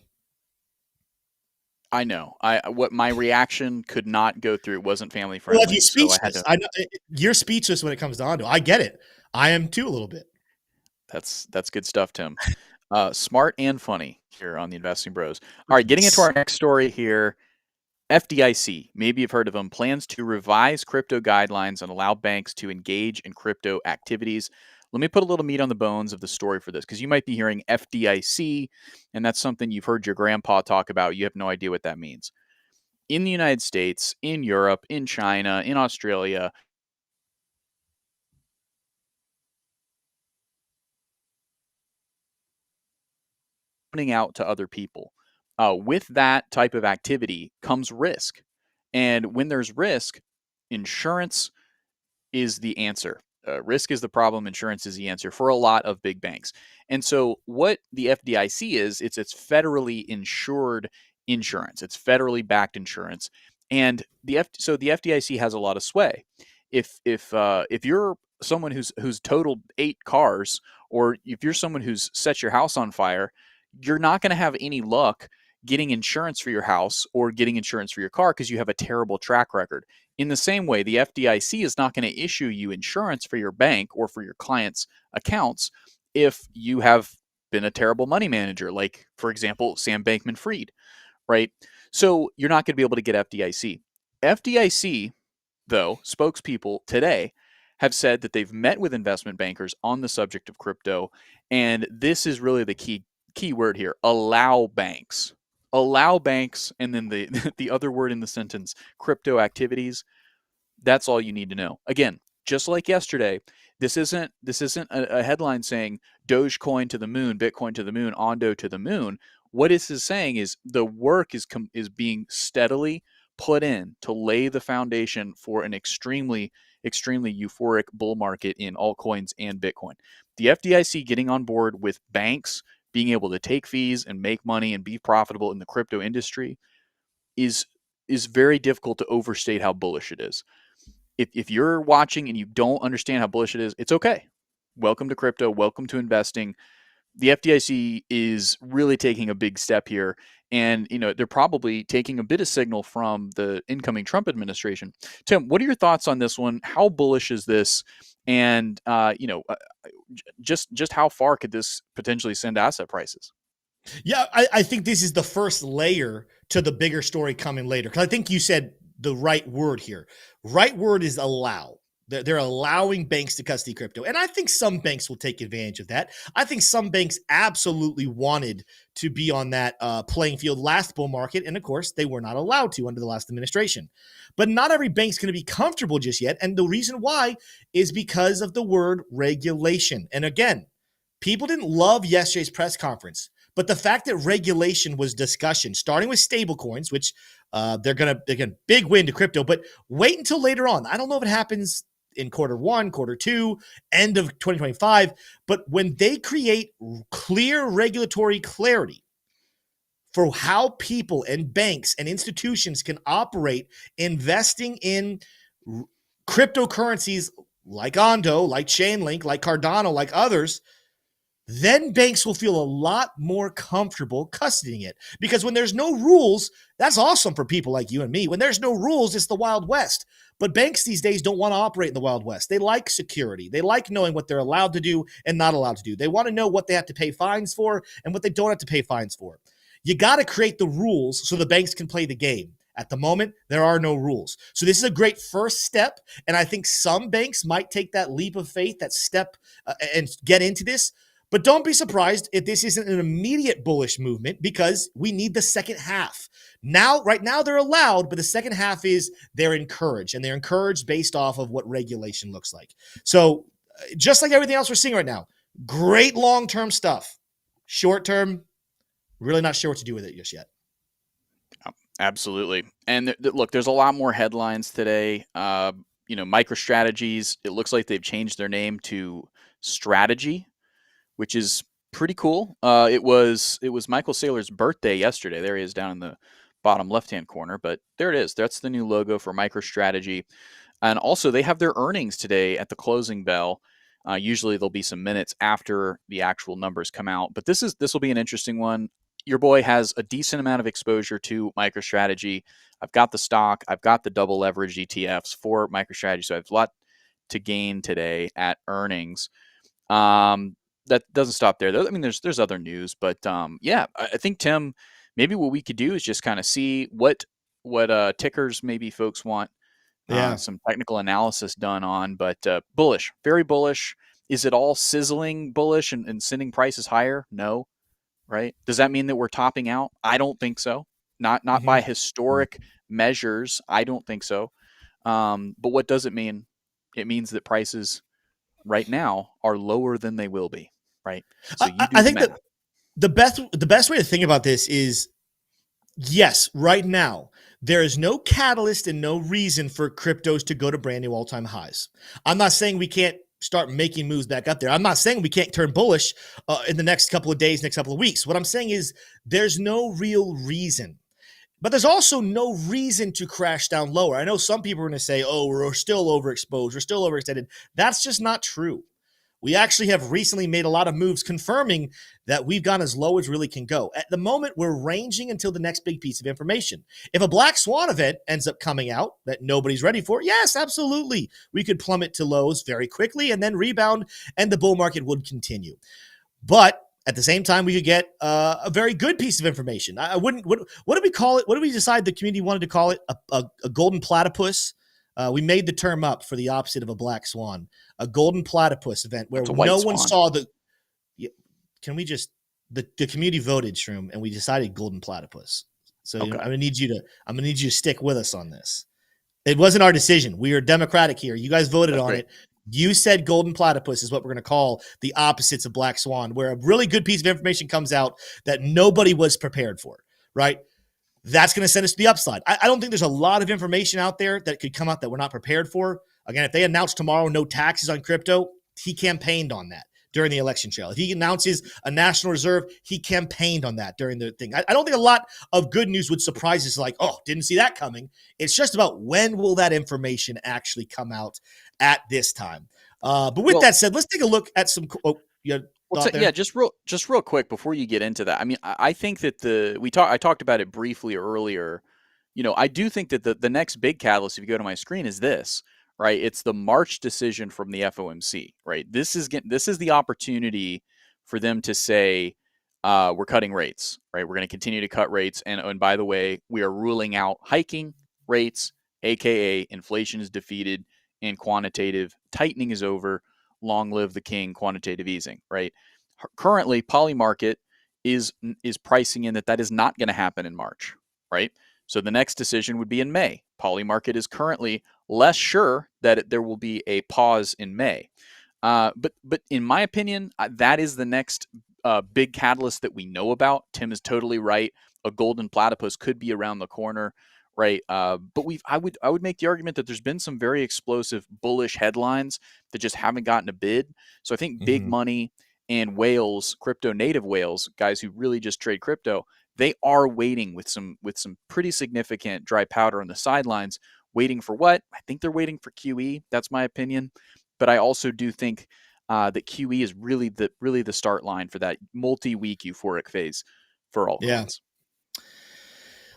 I know. What my reaction could not go through. It wasn't family friendly. Well, he's speechless. I know you're speechless when it comes to ONDO. I get it. I am too a little bit. That's good stuff, Tim. Smart and funny here on the Investing Bros. All right, getting into our next story here. FDIC, maybe you've heard of them, plans to revise crypto guidelines and allow banks to engage in crypto activities. Let me put a little meat on the bones of the story for this, because you might be hearing FDIC, and that's something you've heard your grandpa talk about. You have no idea what that means. In the United States, in Europe, in China, in Australia, opening out to other people. With that type of activity comes risk. And when there's risk, insurance is the answer. Risk is the problem. Insurance is the answer for a lot of big banks. And so what the FDIC is, it's federally insured insurance. It's federally backed insurance. And so the FDIC has a lot of sway. If you're someone who's totaled 8 cars, or if you're someone who's set your house on fire, you're not going to have any luck getting insurance for your house or getting insurance for your car because you have a terrible track record. In the same way, the FDIC is not going to issue you insurance for your bank or for your clients' accounts if you have been a terrible money manager, like, for example, Sam Bankman-Fried, right? So you're not going to be able to get FDIC. FDIC, though, spokespeople today have said that they've met with investment bankers on the subject of crypto, and this is really the key word here: allow banks. Allow banks, and then the other word in the sentence, crypto activities. That's all you need to know. Again, just like yesterday, this isn't a headline saying Dogecoin to the moon, Bitcoin to the moon, ONDO to the moon. What this is saying is the work is being steadily put in to lay the foundation for an extremely euphoric bull market in altcoins and Bitcoin. The FDIC getting on board with banks being able to take fees and make money and be profitable in the crypto industry is very difficult to overstate how bullish it is. If you're watching and you don't understand how bullish it is, it's okay. Welcome to crypto. Welcome to investing. The FDIC is really taking a big step here, and they're probably taking a bit of signal from the incoming Trump administration. Tim, what are your thoughts on this one? How bullish is this? And just how far could this potentially send asset prices? Yeah, I think this is the first layer to the bigger story coming later, because I think you said the right word here. Right word is allow. They're allowing banks to custody crypto. And I think some banks will take advantage of that. I think some banks absolutely wanted to be on that playing field last bull market. And of course, they were not allowed to under the last administration. But not every bank's going to be comfortable just yet. And the reason why is because of the word regulation. And again, people didn't love yesterday's press conference, But the fact that regulation was discussion, starting with stablecoins, which they're gonna big win to crypto, but wait until later on. I don't know if it happens in quarter 1, quarter 2, end of 2025, but when they create clear regulatory clarity for how people and banks and institutions can operate investing in cryptocurrencies like ONDO, like Chainlink, like Cardano, like others, then banks will feel a lot more comfortable custodying it. Because when there's no rules, that's awesome for people like you and me. When there's no rules, it's the Wild West. But banks these days don't want to operate in the Wild West. They like security. They like knowing what they're allowed to do and not allowed to do. They want to know what they have to pay fines for and what they don't have to pay fines for. You got to create the rules so the banks can play the game. At the moment, there are no rules. So this is a great first step. And I think some banks might take that leap of faith, that step, and get into this. But don't be surprised if this isn't an immediate bullish movement, because we need the second half. Right now they're allowed, but the second half is they're encouraged, and they're encouraged based off of what regulation looks like. So just like everything else we're seeing right now, great long-term stuff. Short-term, really not sure what to do with it just yet. Absolutely. And look, there's a lot more headlines today. MicroStrategies, it looks like they've changed their name to Strategy, which is pretty cool. It was Michael Saylor's birthday yesterday. There he is down in the bottom left-hand corner, but there it is. That's the new logo for MicroStrategy. And also, they have their earnings today at the closing bell. Usually, there'll be some minutes after the actual numbers come out, but this will be an interesting one. Your boy has a decent amount of exposure to MicroStrategy. I've got the stock. I've got the double leverage ETFs for MicroStrategy, so I have a lot to gain today at earnings. That doesn't stop there, though. I mean, there's other news, but yeah, I think, Tim, maybe what we could do is just kind of see what tickers maybe folks want some technical analysis done on, but bullish, very bullish. Is it all sizzling bullish and sending prices higher? No, right? Does that mean that we're topping out? I don't think so. Not by historic measures. I don't think so. But what does it mean? It means that prices right now are lower than they will be, right? So I think that the best way to think about this is, yes, right now there is no catalyst and no reason for cryptos to go to brand new all-time highs. I'm not saying we can't start making moves back up there. I'm not saying we can't turn bullish in the next couple of days, next couple of weeks. What I'm saying is there's no real reason. But there's also no reason to crash down lower. I know some people are going to say, oh, we're still overexposed, we're still overextended. That's just not true. We actually have recently made a lot of moves confirming that we've gone as low as really can go. At the moment, we're ranging until the next big piece of information. If a black swan event ends up coming out that nobody's ready for, yes, absolutely. We could plummet to lows very quickly and then rebound, and the bull market would continue. But at the same time, we could get a very good piece of information. I wouldn't. What did we call it? What did we decide the community wanted to call it? A golden platypus. We made the term up for the opposite of a black swan, a golden platypus event where no one saw the. Can we just the community voted, Shroom, and we decided golden platypus. So okay. I'm gonna need you to stick with us on this. It wasn't our decision. We are democratic here. You guys voted on it. You said golden platypus is what we're going to call the opposites of black swan, where a really good piece of information comes out that nobody was prepared for, right? That's going to send us to the upside. I don't think there's a lot of information out there that could come out that we're not prepared for. Again, if they announce tomorrow no taxes on crypto, he campaigned on that during the election trail. If he announces a national reserve, he campaigned on that during the thing. I don't think a lot of good news would surprise us like, oh, didn't see that coming. It's just about when will that information actually come out at this time. But with that said, let's take a look at some just real quick before you get into that. I mean, I think that I talked about it briefly earlier. I do think that the next big catalyst, if you go to my screen, is this. Right, it's the March decision from the FOMC. Right, this is the opportunity for them to say we're cutting rates. Right, we're going to continue to cut rates, and by the way, we are ruling out hiking rates, aka inflation is defeated and quantitative tightening is over. Long live the king, quantitative easing. Right, currently, Polymarket is pricing in that is not going to happen in March. Right. So the next decision would be in May. Polymarket is currently less sure that there will be a pause in May. But in my opinion, that is the next big catalyst that we know about. Tim is totally right. A golden platypus could be around the corner, right? But I would make the argument that there's been some very explosive bullish headlines that just haven't gotten a bid. So I think big money and whales, crypto native whales, guys who really just trade crypto, they are waiting with some pretty significant dry powder on the sidelines, waiting for what? I think they're waiting for QE. That's my opinion. But I also do think that QE is really the start line for that multi-week euphoric phase for altcoins.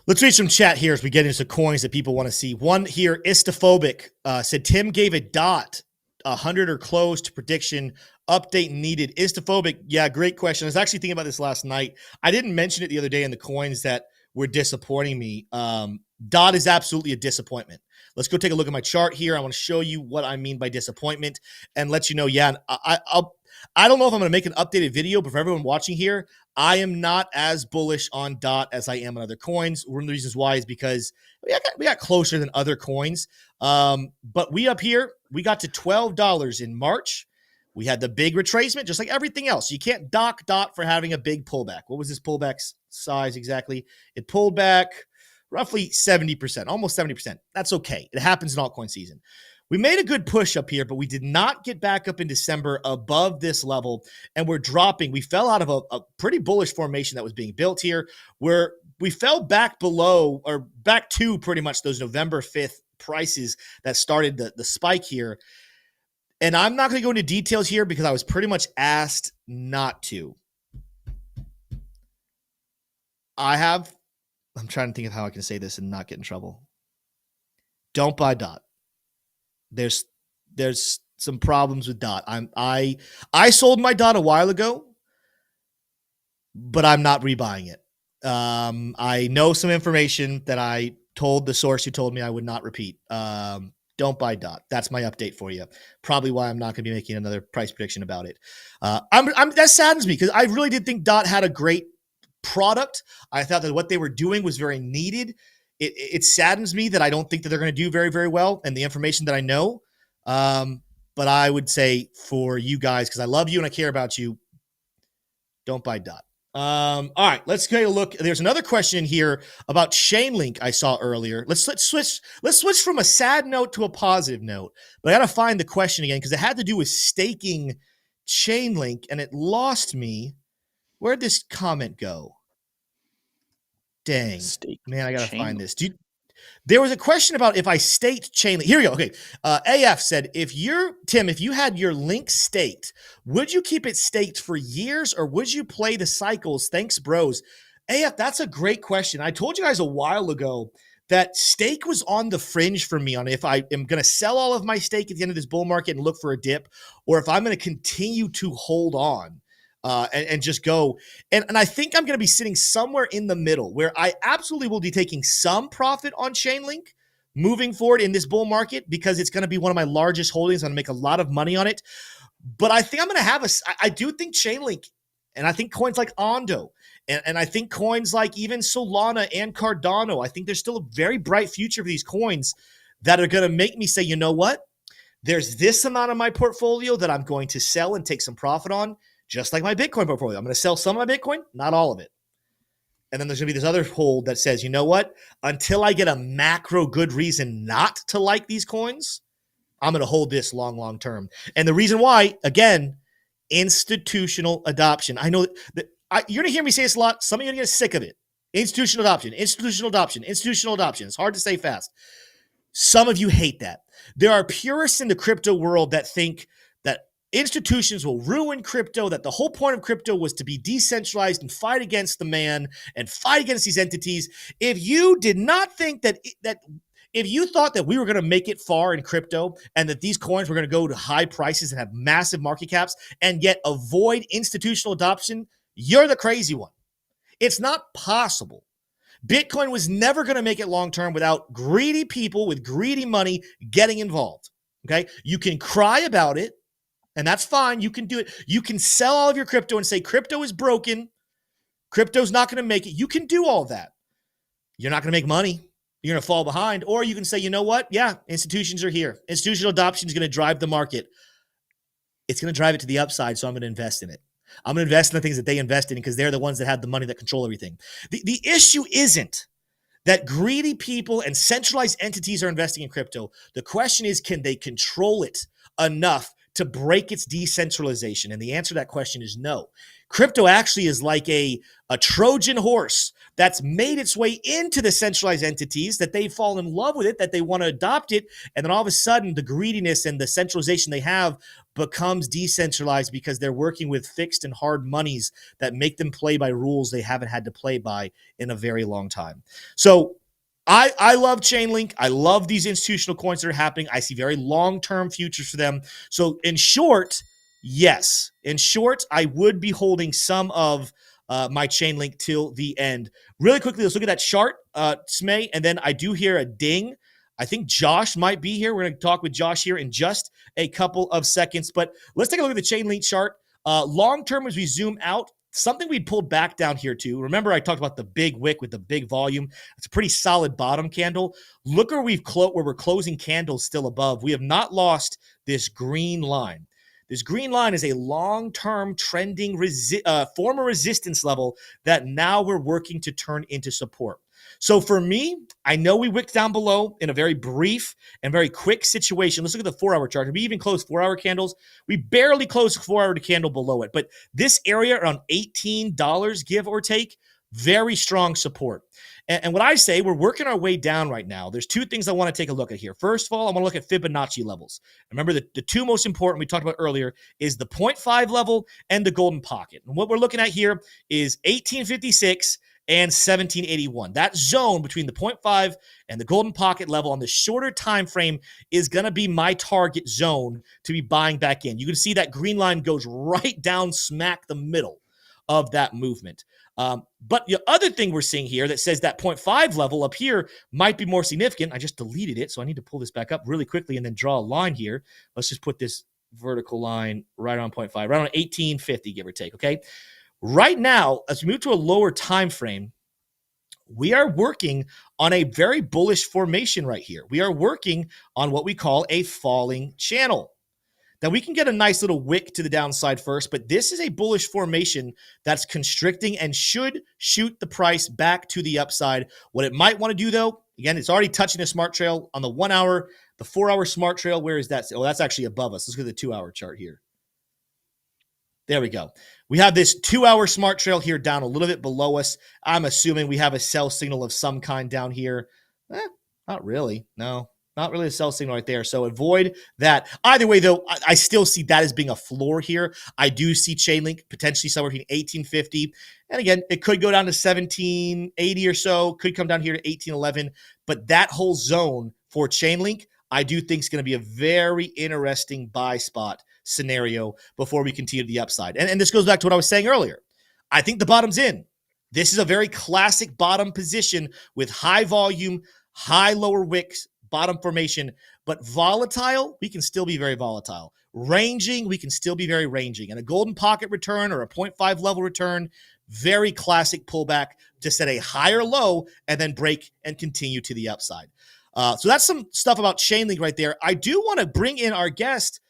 Let's read some chat here as we get into some coins that people want to see. One here, Istophobic, said Tim gave a dot 100 or close to prediction. Update needed. Istophobic, yeah, great question. I was actually thinking about this last night. I didn't mention it the other day in the coins that were disappointing me. DOT is absolutely a disappointment. Let's go take a look at my chart here. I want to show you what I mean by disappointment and let you know, yeah, I don't know if I'm going to make an updated video, but for everyone watching here, I am not as bullish on DOT as I am on other coins. One of the reasons why is because we got closer than other coins. But we up here, we got to $12 in March. We had the big retracement, just like everything else. You can't dock DOT for having a big pullback. What was this pullback size exactly? It pulled back roughly 70%, almost 70%. That's okay. It happens in altcoin season. We made a good push up here, but we did not get back up in December above this level, and we're dropping. We fell out of a pretty bullish formation that was being built here, where we fell back below or back to pretty much those November 5th prices that started the spike here. And I'm not going to go into details here because I was pretty much asked not to. I'm trying to think of how I can say this and not get in trouble. Don't buy DOT. There's some problems with DOT. I sold my DOT a while ago, but I'm not rebuying it. I know some information that I told the source who told me I would not repeat. Don't buy DOT. That's my update for you. Probably why I'm not going to be making another price prediction about it. That saddens me because I really did think DOT had a great product. I thought that what they were doing was very needed. It saddens me that I don't think that they're going to do very, very well and the information that I know. But I would say for you guys, because I love you and I care about you, don't buy DOT. All right, let's take a look. There's another question here about Chainlink I saw earlier. Let's switch from a sad note to a positive note. But I got to find the question again because it had to do with staking Chainlink and it lost me. Where'd this comment go? Dang, man, I got to find this. There was a question about if I staked Chainlink. Here we go. Okay. AF said, if you had your link staked, would you keep it staked for years or would you play the cycles? Thanks, bros. AF, that's a great question. I told you guys a while ago that stake was on the fringe for me on if I am going to sell all of my stake at the end of this bull market and look for a dip, or if I'm going to continue to hold on. And just go. And I think I'm going to be sitting somewhere in the middle where I absolutely will be taking some profit on Chainlink moving forward in this bull market because it's going to be one of my largest holdings. I'm going to make a lot of money on it. But I think I'm going to have I do think Chainlink and I think coins like ONDO and I think coins like even Solana and Cardano, I think there's still a very bright future for these coins that are going to make me say, you know what? There's this amount of my portfolio that I'm going to sell and take some profit on. Just like my Bitcoin portfolio. I'm going to sell some of my Bitcoin, not all of it. And then there's going to be this other hold that says, you know what? Until I get a macro good reason not to like these coins, I'm going to hold this long term. And the reason why, again, institutional adoption. I know that you're going to hear me say this a lot. Some of you are going to get sick of it. Institutional adoption, institutional adoption, institutional adoption. It's hard to say fast. Some of you hate that. There are purists in the crypto world that think that institutions will ruin crypto, that the whole point of crypto was to be decentralized and fight against the man and fight against these entities. If you did not think that if you thought that we were going to make it far in crypto and that these coins were going to go to high prices and have massive market caps and yet avoid institutional adoption, you're the crazy one. It's not possible. Bitcoin was never going to make it long-term without greedy people with greedy money getting involved. Okay. You can cry about it. And that's fine. You can do it. You can sell all of your crypto and say crypto is broken. Crypto's not going to make it. You can do all that. You're not going to make money. You're going to fall behind. Or you can say, you know what? Yeah, institutions are here. Institutional adoption is going to drive the market. It's going to drive it to the upside, so I'm going to invest in it. I'm going to invest in the things that they invest in because they're the ones that have the money that control everything. The issue isn't that greedy people and centralized entities are investing in crypto. The question is, can they control it enough to break its decentralization? And the answer to that question is no. Crypto actually is like a Trojan horse that's made its way into the centralized entities, that they fall in love with it, that they want to adopt it. And then all of a sudden, the greediness and the centralization they have becomes decentralized because they're working with fixed and hard monies that make them play by rules they haven't had to play by in a very long time. So I love Chainlink. I love these institutional coins that are happening. I see very long-term futures for them. So in short, yes. In short, I would be holding some of my Chainlink till the end. Really quickly, let's look at that chart, Smay, and then I do hear a ding. I think Josh might be here. We're going to talk with Josh here in just a couple of seconds, but let's take a look at the Chainlink chart. Long-term, as we zoom out, something we pulled back down here too. Remember, I talked about the big wick with the big volume. It's a pretty solid bottom candle. Look where we're closing candles still above. We have not lost this green line. This green line is a long-term trending former resistance level that now we're working to turn into support. So for me, I know we wicked down below in a very brief and very quick situation. Let's look at the 4-hour chart. We even closed 4-hour candles. We barely closed a 4-hour candle below it. But this area around $18, give or take, very strong support. And what I say, we're working our way down right now. There's two things I want to take a look at here. First of all, I want to look at Fibonacci levels. Remember, the two most important we talked about earlier is the 0.5 level and the golden pocket. And what we're looking at here is 1856 and 1781. That zone between the 0.5 and the golden pocket level on the shorter time frame is going to be my target zone to be buying back in. You can see that green line goes right down smack the middle of that movement. But the other thing we're seeing here that says that 0.5 level up here might be more significant. I just deleted it, so I need to pull this back up really quickly and then draw a line here. Let's just put this vertical line right on 0.5, right on 1850, give or take, okay? Right now, as we move to a lower time frame, we are working on a very bullish formation right here. We are working on what we call a falling channel. Now, we can get a nice little wick to the downside first, but this is a bullish formation that's constricting and should shoot the price back to the upside. What it might want to do, though, again, it's already touching a smart trail on the 1 hour, the 4-hour smart trail. Where is that? Oh, that's actually above us. Let's look at the 2-hour chart here. There we go. We have this 2-hour smart trail here down a little bit below us. I'm assuming we have a sell signal of some kind down here. Not really. No. Not really a sell signal right there. So avoid that. Either way, though, I still see that as being a floor here. I do see Chainlink potentially somewhere between 1850. And again, it could go down to 1780 or so. Could come down here to 1811. But that whole zone for Chainlink, I do think is going to be a very interesting buy spot scenario before we continue to the upside. And this goes back to what I was saying earlier. I think the bottom's in. This is a very classic bottom position with high volume, high lower wicks, bottom formation, but volatile, we can still be very volatile. Ranging, we can still be very ranging. And a golden pocket return or a 0.5 level return, very classic pullback to set a higher low and then break and continue to the upside. So that's some stuff about Chainlink right there. I do want to bring in our guest.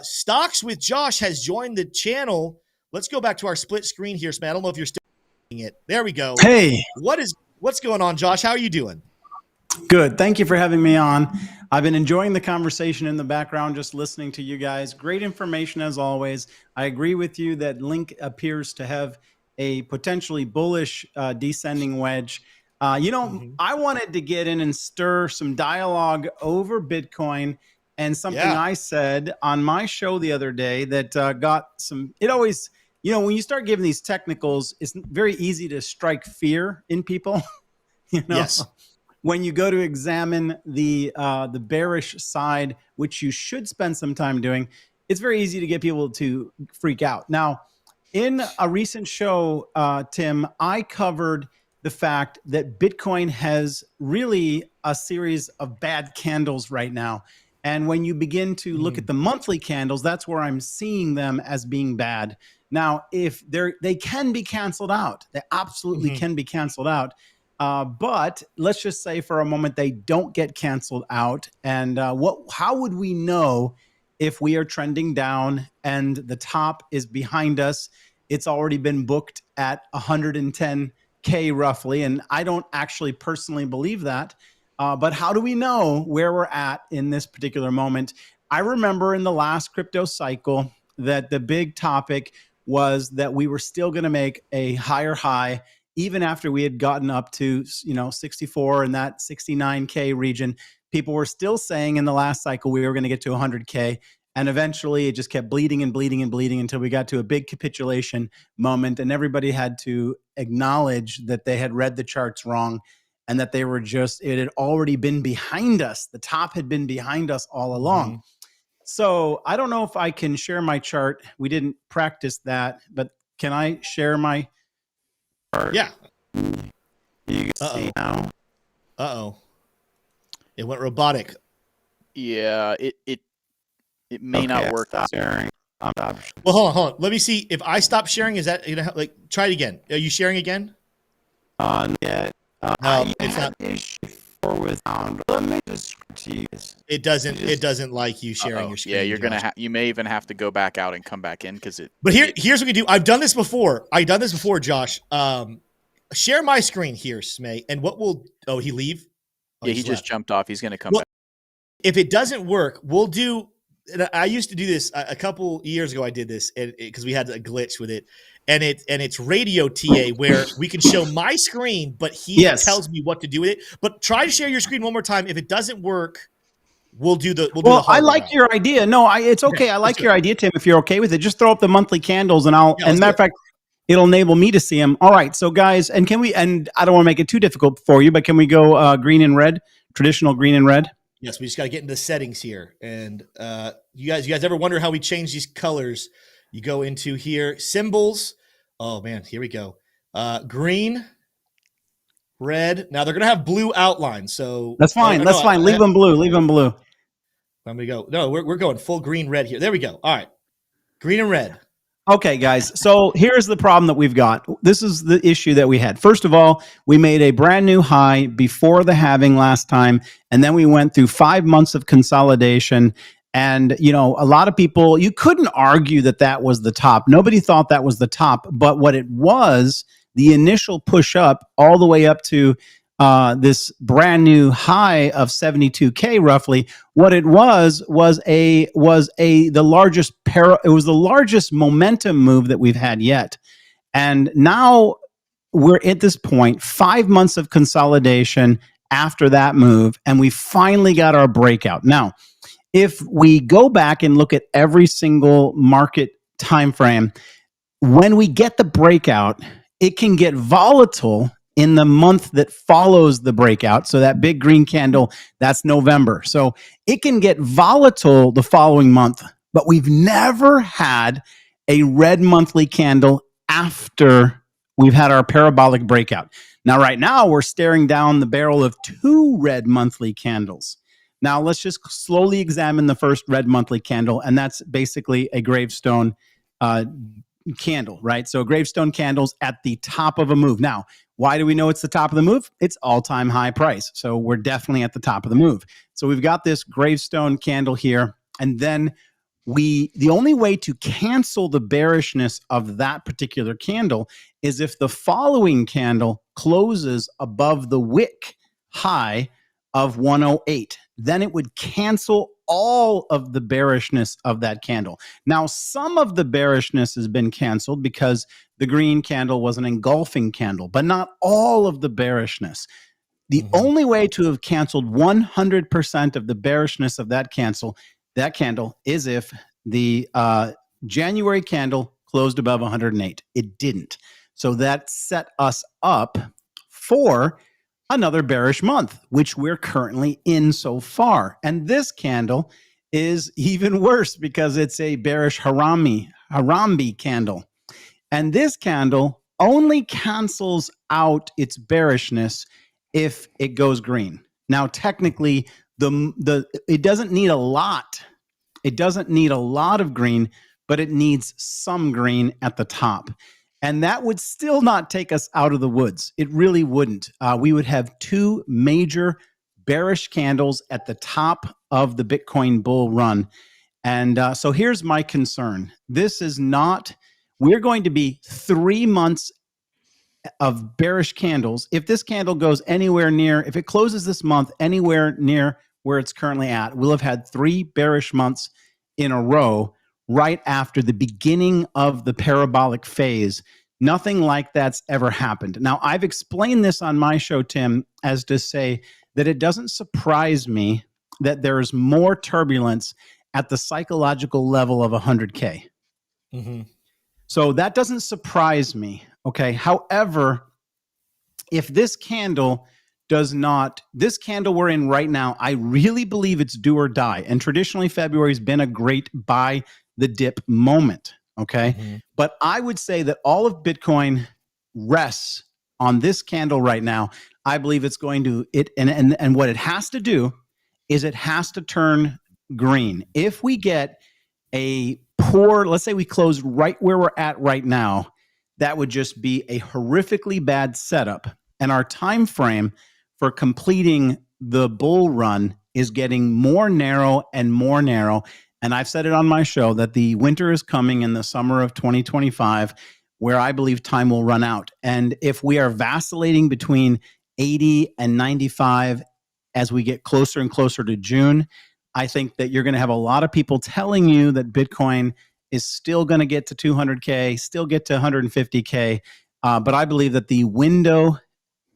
Stocks with Josh has joined the channel. Let's go back to our split screen here, Smat. I don't know if you're still seeing it. There we go. Hey. What's going on, Josh? How are you doing? Good. Thank you for having me on. I've been enjoying the conversation in the background, just listening to you guys. Great information as always. I agree with you that Link appears to have a potentially bullish descending wedge. I wanted to get in and stir some dialogue over Bitcoin and something I said on my show the other day that got some, it always, when you start giving these technicals, it's very easy to strike fear in people, Yes. When you go to examine the bearish side, which you should spend some time doing, it's very easy to get people to freak out. Now, in a recent show, Tim, I covered the fact that Bitcoin has really a series of bad candles right now. And when you begin to look at the monthly candles, that's where I'm seeing them as being bad. Now, if they can be canceled out, they absolutely can be canceled out. But let's just say for a moment they don't get canceled out. And how would we know if we are trending down and the top is behind us it's already been booked at 110K roughly. And I don't actually personally believe that. But how do we know where we're at in this particular moment? I remember in the last crypto cycle that the big topic was that we were still going to make a higher high even after we had gotten up to 64 and that 69K region. People were still saying in the last cycle we were going to get to 100K. And eventually it just kept bleeding and bleeding and bleeding until we got to a big capitulation moment. And everybody had to acknowledge that they had read the charts wrong and that they were it had already been behind us. The top had been behind us all along. Mm-hmm. So I don't know if I can share my chart. We didn't practice that, but can I share my chart? Yeah. You can see now. It went robotic. Yeah, it may not work. Stop sharing. Well, hold on. Let me see. If I stop sharing, is that like try it again? Are you sharing again? Yeah. No, it's not. Let me just to use. It doesn't like you sharing your screen. Yeah, you're gonna. You may even have to go back out and come back in because it. But here's what we do. I've done this before. Josh. Share my screen here, Smay, and what we'll. Oh, he leave. Oh, yeah, he just jumped off. He's gonna come back. If it doesn't work, we'll do. I used to do this a couple years ago. I did this because we had a glitch with it, and it's radio TA where we can show my screen, but he tells me what to do with it. But try to share your screen one more time. If it doesn't work, we'll do the. I like your idea. No, it's okay. I like your idea, Tim. If you're okay with it, just throw up the monthly candles, and I'll. And matter of fact, it'll enable me to see them. All right, so guys, and can we? And I don't want to make it too difficult for you, but can we go green and red? Traditional green and red. Yes, we just got to get into the settings here. And you guys ever wonder how we change these colors? You go into here, symbols. Oh, man, here we go. Green, red. Now, they're going to have blue outlines. So that's fine. That's fine. Leave them blue. Leave them blue. Let me go. No, we're going full green, red here. There we go. All right. Green and red. Okay, guys. So here's the problem that we've got. This is the issue that we had. First of all, we made a brand new high before the halving last time, and then we went through 5 months of consolidation. And, a lot of people, you couldn't argue that was the top. Nobody thought that was the top. But what it was, the initial push up all the way up to this brand new high of 72K roughly. What it was the largest momentum move that we've had yet. And now we're at this point, 5 months of consolidation after that move, and we finally got our breakout. Now, if we go back and look at every single market time frame, when we get the breakout, it can get volatile in the month that follows the breakout. So that big green candle, that's November. So it can get volatile the following month, but we've never had a red monthly candle after we've had our parabolic breakout. Now, right now, we're staring down the barrel of 2 red monthly candles. Now, let's just slowly examine the first red monthly candle, and that's basically a gravestone candle, right? So gravestone candles at the top of a move. Now, why do we know it's the top of the move? It's all-time high price. So we're definitely at the top of the move. So we've got this gravestone candle here, and then the only way to cancel the bearishness of that particular candle is if the following candle closes above the wick high of 108. Then it would cancel all of the bearishness of that candle. Now, some of the bearishness has been canceled because the green candle was an engulfing candle, but not all of the bearishness. The only way to have canceled 100% of the bearishness of that candle is if the January candle closed above 108. It didn't. So that set us up for another bearish month, which we're currently in so far. And this candle is even worse because it's a bearish Harambe candle. And this candle only cancels out its bearishness if it goes green. Now, technically, it doesn't need a lot. It doesn't need a lot of green, but it needs some green at the top. And that would still not take us out of the woods. It really wouldn't. We would have 2 major bearish candles at the top of the Bitcoin bull run. And so here's my concern. we're going to be 3 months of bearish candles. If this candle goes anywhere near, if it closes this month anywhere near where it's currently at, we'll have had 3 bearish months in a row right after the beginning of the parabolic phase. Nothing like that's ever happened. Now, I've explained this on my show, Tim, as to say that it doesn't surprise me that there is more turbulence at the psychological level of 100K. Mm-hmm. So that doesn't surprise me. Okay. However, if this candle does not, this candle we're in right now, I really believe it's do or die. And traditionally, February has been a great buy the dip moment. Okay. Mm-hmm. But I would say that all of Bitcoin rests on this candle right now. I believe it's going to, and what it has to do is it has to turn green. If we get a poor, let's say we close right where we're at right now, that would just be a horrifically bad setup. And our time frame for completing the bull run is getting more narrow and more narrow. And I've said it on my show that the winter is coming in the summer of 2025, where I believe time will run out. And if we are vacillating between 80 and 95 as we get closer and closer to June, I think that you're going to have a lot of people telling you that Bitcoin is still going to get to 200K, still get to 150K. But I believe that the window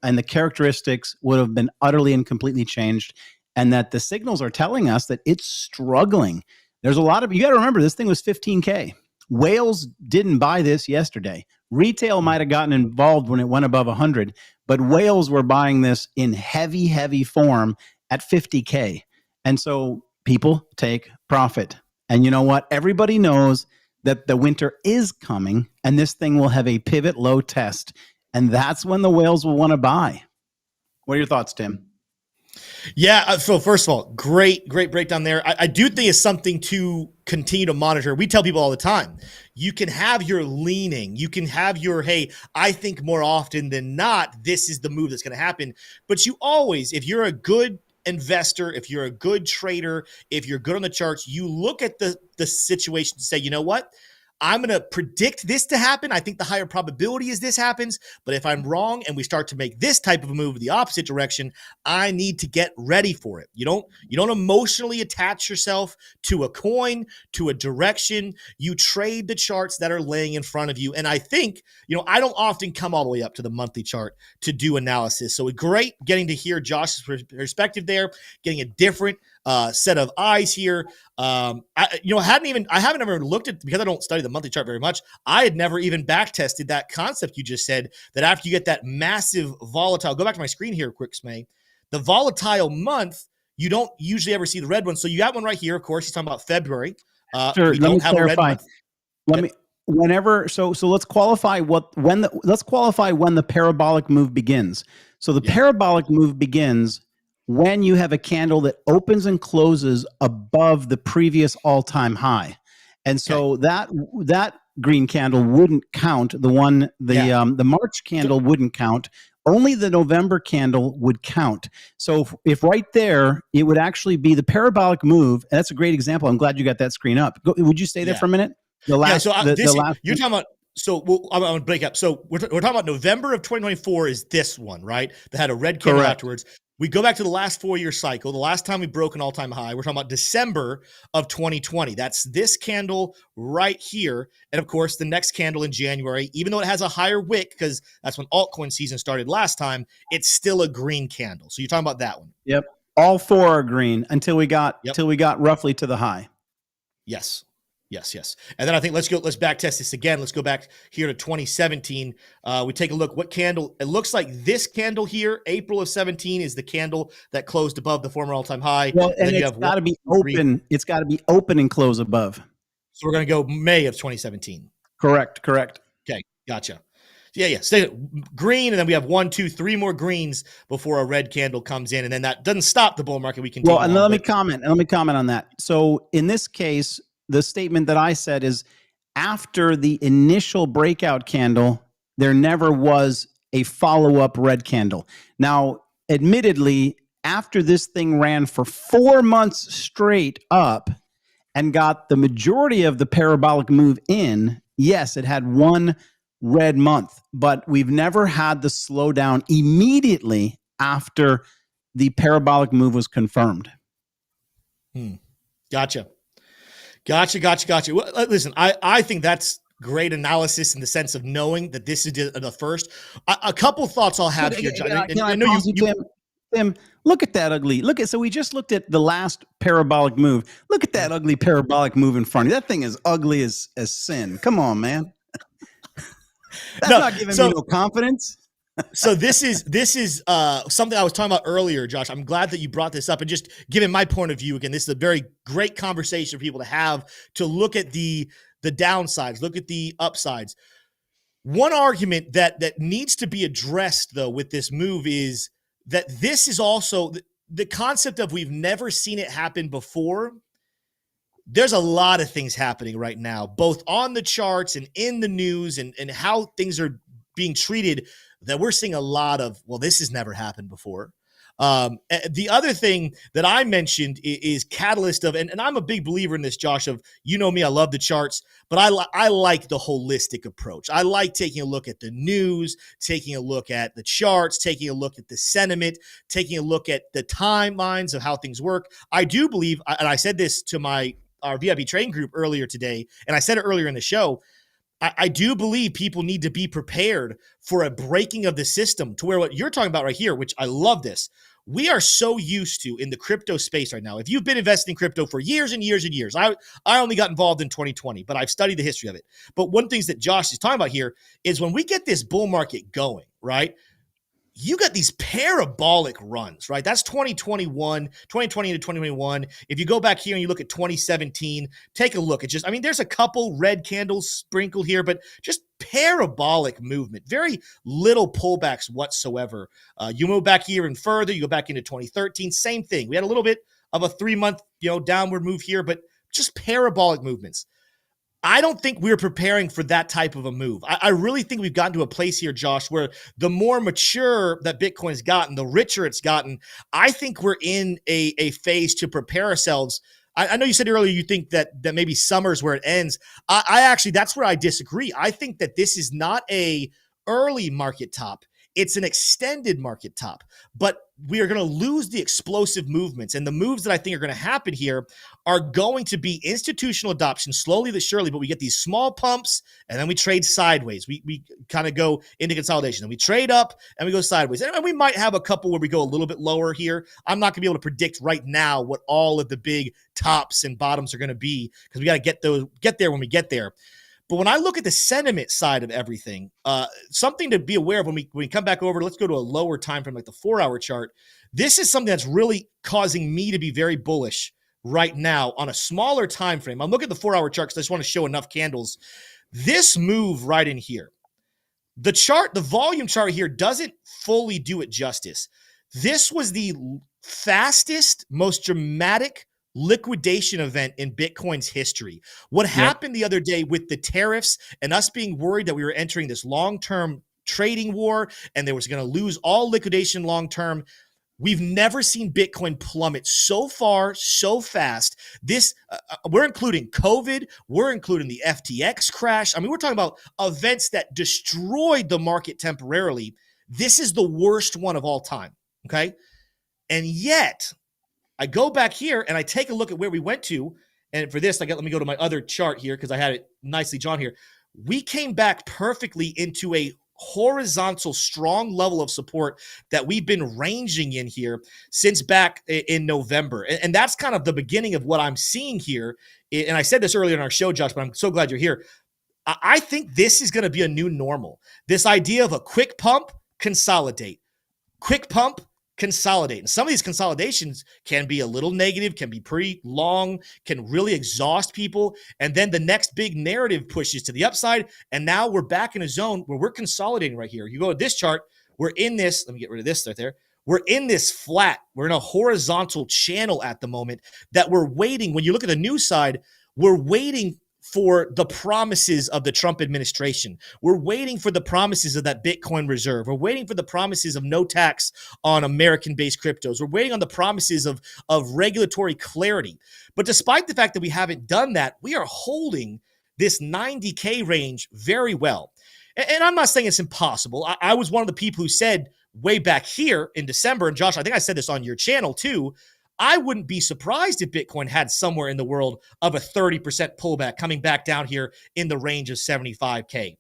and the characteristics would have been utterly and completely changed, and that the signals are telling us that it's struggling. There's a lot of, you got to remember, this thing was 15K. Whales didn't buy this yesterday. Retail might have gotten involved when it went above 100, but whales were buying this in heavy, heavy form at 50K. And so people take profit. And you know what? Everybody knows that the winter is coming and this thing will have a pivot low test. And that's when the whales will want to buy. What are your thoughts, Tim? Yeah. So first of all, great breakdown there. I do think it's something to continue to monitor. We tell people all the time, you can have your leaning, you can have your, hey, I think more often than not, this is the move that's going to happen. But you always, if you're a good investor, if you're a good trader, if you're good on the charts, you look at the situation to say, you know what? I'm going to predict this to happen. I think the higher probability is this happens. But if I'm wrong and we start to make this type of a move in the opposite direction, I need to get ready for it. You don't emotionally attach yourself to a coin, to a direction. You trade the charts that are laying in front of you. And I think, I don't often come all the way up to the monthly chart to do analysis. So great getting to hear Josh's perspective there, getting a different set of eyes here. I haven't ever looked at, because I don't study the monthly chart very much. I had never even back tested that concept you just said, that after you get that massive volatile, go back to my screen here quick, Smay, the volatile month, you don't usually ever see the red one. So you got one right here. Of course, he's talking about February. Sure. We don't have a red month. So let's qualify when the parabolic move begins. So the parabolic move begins when you have a candle that opens and closes above the previous all-time high. And so that green candle wouldn't count. The March candle wouldn't count. Only the November candle would count. So if right there, it would actually be the parabolic move. And that's a great example. I'm glad you got that screen up. Would you stay there for a minute? You're talking about. So I'm going to break up. So we're talking about November of 2024 is this one, right? That had a red candle afterwards. We go back to the last 4-year cycle. The last time we broke an all-time high, we're talking about December of 2020. That's this candle right here. And of course, the next candle in January, even though it has a higher wick, because that's when altcoin season started last time, it's still a green candle. So you're talking about that one. Yep. All four are green until we got roughly to the high. Yes. And then I think let's back test this again. Let's go back here to 2017. We take a look what candle, it looks like this candle here, April of 17 is the candle that closed above the former all-time high. Well, and it's got to be open. It's got to be open and close above. So we're going to go May of 2017. Correct. Okay. Gotcha. Yeah. Stay green. And then we have 1, 2, 3 more greens before a red candle comes in. And then that doesn't stop the bull market. We continue. Well, and let me comment on that. So in this case, the statement that I said is after the initial breakout candle, there never was a follow-up red candle. Now, admittedly, after this thing ran for 4 months straight up and got the majority of the parabolic move in, yes, it had one red month, but we've never had the slowdown immediately after the parabolic move was confirmed. Gotcha. Well, listen, I think that's great analysis in the sense of knowing that this is the first. A couple thoughts I'll have here, John. Can I pause you, Tim, look at that ugly. So we just looked at the last parabolic move. Look at that ugly parabolic move in front of you. That thing is ugly as sin. Come on, man. That's not giving me no confidence. So this is something I was talking about earlier, Josh. I'm glad that you brought this up, and just giving my point of view again. This is a very great conversation for people to have, to look at the downsides, look at the upsides. One argument that needs to be addressed though with this move is that this is also the concept of we've never seen it happen before. There's a lot of things happening right now, both on the charts and in the news and how things are being treated, that we're seeing a lot of, well, this has never happened before. The other thing that I mentioned is catalyst of, and I'm a big believer in this, Josh, of, you know me, I love the charts, but I like the holistic approach. I like taking a look at the news, taking a look at the charts, taking a look at the sentiment, taking a look at the timelines of how things work. I do believe, and I said this to our VIP trading group earlier today, and I said it earlier in the show, I do believe people need to be prepared for a breaking of the system to where what you're talking about right here, which I love this. We are so used to in the crypto space right now. If you've been investing in crypto for years and years and years, I only got involved in 2020, but I've studied the history of it. But one of the things that Josh is talking about here is when we get this bull market going, right? You got these parabolic runs, right? That's 2020 to 2021. If you go back here and you look at 2017, take a look at there's a couple red candles sprinkled here, but just parabolic movement, very little pullbacks whatsoever. You move back here and further, you go back into 2013, same thing. We had a little bit of a 3-month, downward move here, but just parabolic movements. I don't think we're preparing for that type of a move. I really think we've gotten to a place here, Josh, where the more mature that Bitcoin's gotten, the richer it's gotten. I think we're in a phase to prepare ourselves. I know you said earlier you think that maybe summer's where it ends. I actually, that's where I disagree. I think that this is not a early market top. It's an extended market top, but we are going to lose the explosive movements. And the moves that I think are going to happen here are going to be institutional adoption, slowly but surely, but we get these small pumps and then we trade sideways. We kind of go into consolidation and we trade up and we go sideways. And we might have a couple where we go a little bit lower here. I'm not going to be able to predict right now what all of the big tops and bottoms are going to be, because we got to get there when we get there. But when I look at the sentiment side of everything, something to be aware of when we come back over, let's go to a lower time frame like the 4-hour chart. This is something that's really causing me to be very bullish right now on a smaller time frame. I'm looking at the 4-hour chart because I just want to show enough candles. This move right in here, the chart, the volume chart here doesn't fully do it justice. This was the fastest, most dramatic liquidation event in Bitcoin's history. What happened the other day with the tariffs and us being worried that we were entering this long-term trading war and they was going to lose all liquidation long-term. We've never seen Bitcoin plummet so far, so fast. This, we're including COVID. We're including the FTX crash. I mean, we're talking about events that destroyed the market temporarily. This is the worst one of all time, okay? And yet, I go back here and I take a look at where we went to. And for this, let me go to my other chart here because I had it nicely drawn here. We came back perfectly into a horizontal, strong level of support that we've been ranging in here since back in November. And that's kind of the beginning of what I'm seeing here. And I said this earlier in our show, Josh, but I'm so glad you're here. I think this is going to be a new normal. This idea of a quick pump, consolidate. Quick pump, consolidate. And some of these consolidations can be a little negative, can be pretty long, can really exhaust people. And then the next big narrative pushes to the upside. And now we're back in a zone where we're consolidating right here. You go to this chart, we're in this, let me get rid of this right there. We're in this flat. We're in a horizontal channel at the moment that we're waiting. When you look at the news side, we're waiting for the promises of the Trump administration. We're waiting for the promises of that Bitcoin reserve. We're waiting for the promises of no tax on American-based cryptos. We're waiting on the promises of regulatory clarity. But despite the fact that we haven't done that, we are holding this 90K range very well. And I'm not saying it's impossible. I was one of the people who said way back here in December, and Josh, I think I said this on your channel too, I wouldn't be surprised if Bitcoin had somewhere in the world of a 30% pullback coming back down here in the range of 75K.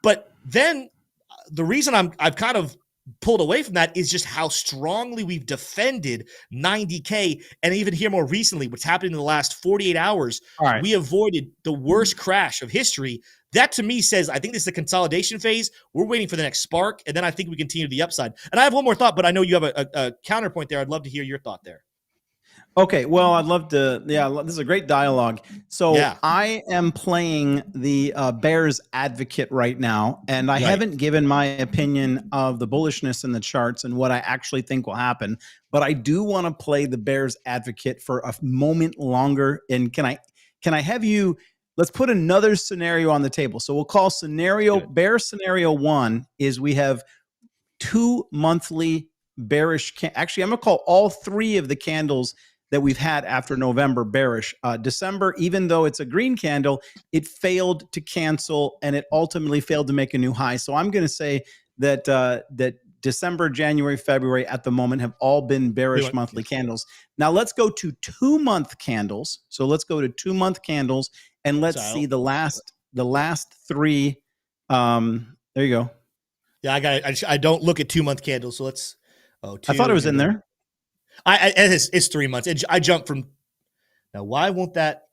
But then the reason I've kind of pulled away from that is just how strongly we've defended 90K. And even here more recently, what's happened in the last 48 hours, we avoided the worst crash of history. That to me says, I think this is a consolidation phase. We're waiting for the next spark. And then I think we continue to the upside. And I have one more thought, but I know you have a counterpoint there. I'd love to hear your thought there. Okay, well, I'd love to. Yeah, this is a great dialogue. So Yeah. I am playing the Bears advocate right now, and I haven't given my opinion of the bullishness in the charts and what I actually think will happen. But I do want to play the Bears advocate for a moment longer. And can I have you? Let's put another scenario on the table. So we'll call bear scenario 1 is we have 2 monthly bearish. Actually, I'm going to call all 3 of the candles that we've had after November bearish. December, even though it's a green candle, it failed to cancel and it ultimately failed to make a new high. So I'm going to say that that December, January, February at the moment have all been bearish monthly candles. Now let's go to 2-month candles. So let's go to 2-month candles and let's see the last 3. There you go. Yeah, I don't look at 2-month candles. So let's. Oh, I thought it was in there. It's 3 months. I jumped from. Now, why won't that?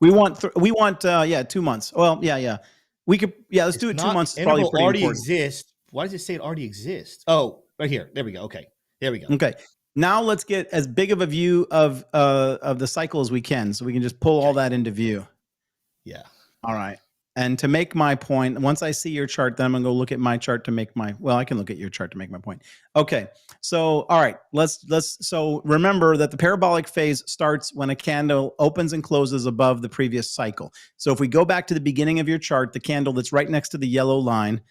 We want 2 months. Well, yeah. We could, let's do it 2 months. It's probably pretty already important. Exists. Why does it say it already exists? Oh, right here. There we go. Okay. There we go. Okay. Now let's get as big of a view of the cycle as we can, so we can just pull all that into view. Yeah. All right. And to make my point, once I see your chart, then I'm going to go look at my chart to make my, I can look at your chart to make my point. Okay. So, all right, so remember that the parabolic phase starts when a candle opens and closes above the previous cycle. So if we go back to the beginning of your chart, the candle that's right next to the yellow line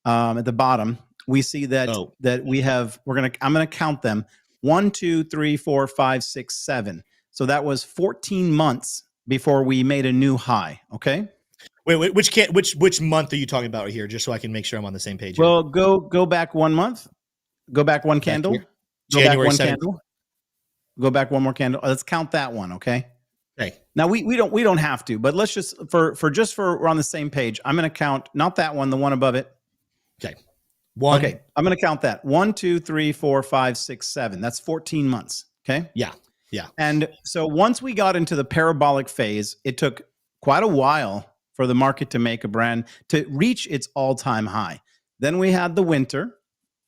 at the bottom, we see that, I'm going to count them 1, 2, 3, 4, 5, 6, 7. So that was 14 months before we made a new high. Okay. Wait, which month are you talking about right here? Just so I can make sure I'm on the same page. Well, go back 1 month. Go back one candle. Go back one candle. Go back one more candle. Let's count that one, okay? Okay. Now we don't have to, but let's just for we're on the same page. I'm going to count not that one, the one above it. Okay. 1. Okay. I'm going to count that 1, 2, 3, 4, 5, 6, 7. That's 14 months. Okay. Yeah. Yeah. And so once we got into the parabolic phase, it took quite a while for the market to reach its all-time high. Then we had the winter.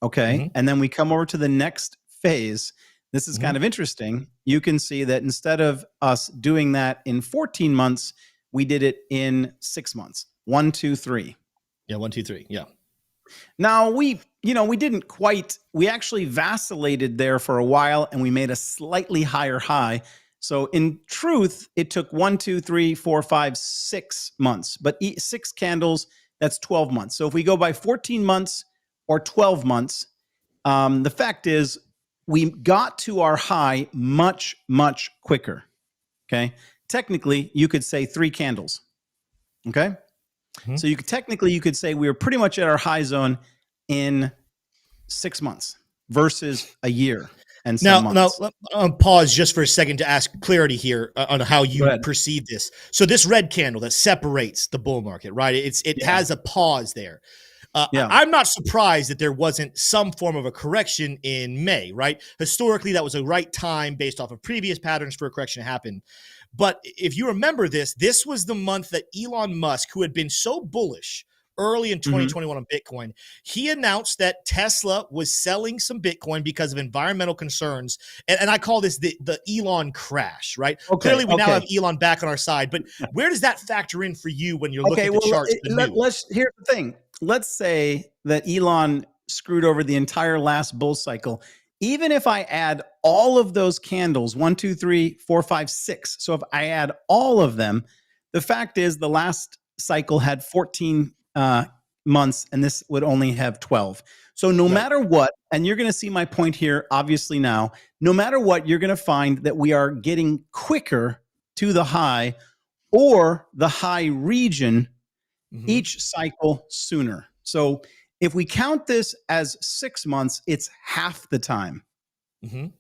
Okay. Mm-hmm. And then we come over to the next phase. This is kind of interesting. You can see that instead of us doing that in 14 months, we did it in 6 months. 1, 2, 3. Yeah. 1, 2, 3. Yeah. Now we actually vacillated there for a while and we made a slightly higher high. So in truth, it took 1, 2, 3, 4, 5, 6 months, but 6 candles, that's 12 months. So if we go by 14 months or 12 months, the fact is we got to our high much, much quicker. Okay. Technically, you could say 3 candles. Okay. Mm-hmm. So you could say we were pretty much at our high zone in 6 months versus a year. And now, pause just for a second to ask clarity here on how you perceive this. So this red candle that separates the bull market, right? It has a pause there. I'm not surprised that there wasn't some form of a correction in May, right? Historically, that was a right time based off of previous patterns for a correction to happen. But if you remember this was the month that Elon Musk, who had been so bullish early in 2021 on Bitcoin, he announced that Tesla was selling some Bitcoin because of environmental concerns. And I call this the Elon crash, right? Okay, clearly, we now have Elon back on our side. But where does that factor in for you when you're looking at the charts? Here's the thing. Let's say that Elon screwed over the entire last bull cycle. Even if I add all of those candles, 1, 2, 3, 4, 5, 6. So if I add all of them, the fact is the last cycle had 14 months and this would only have 12. So no matter what, and you're going to see my point here, obviously now, no matter what, you're going to find that we are getting quicker to the high or the high region Mhm. each cycle sooner. So if we count this as 6 months, it's half the time. Mhm.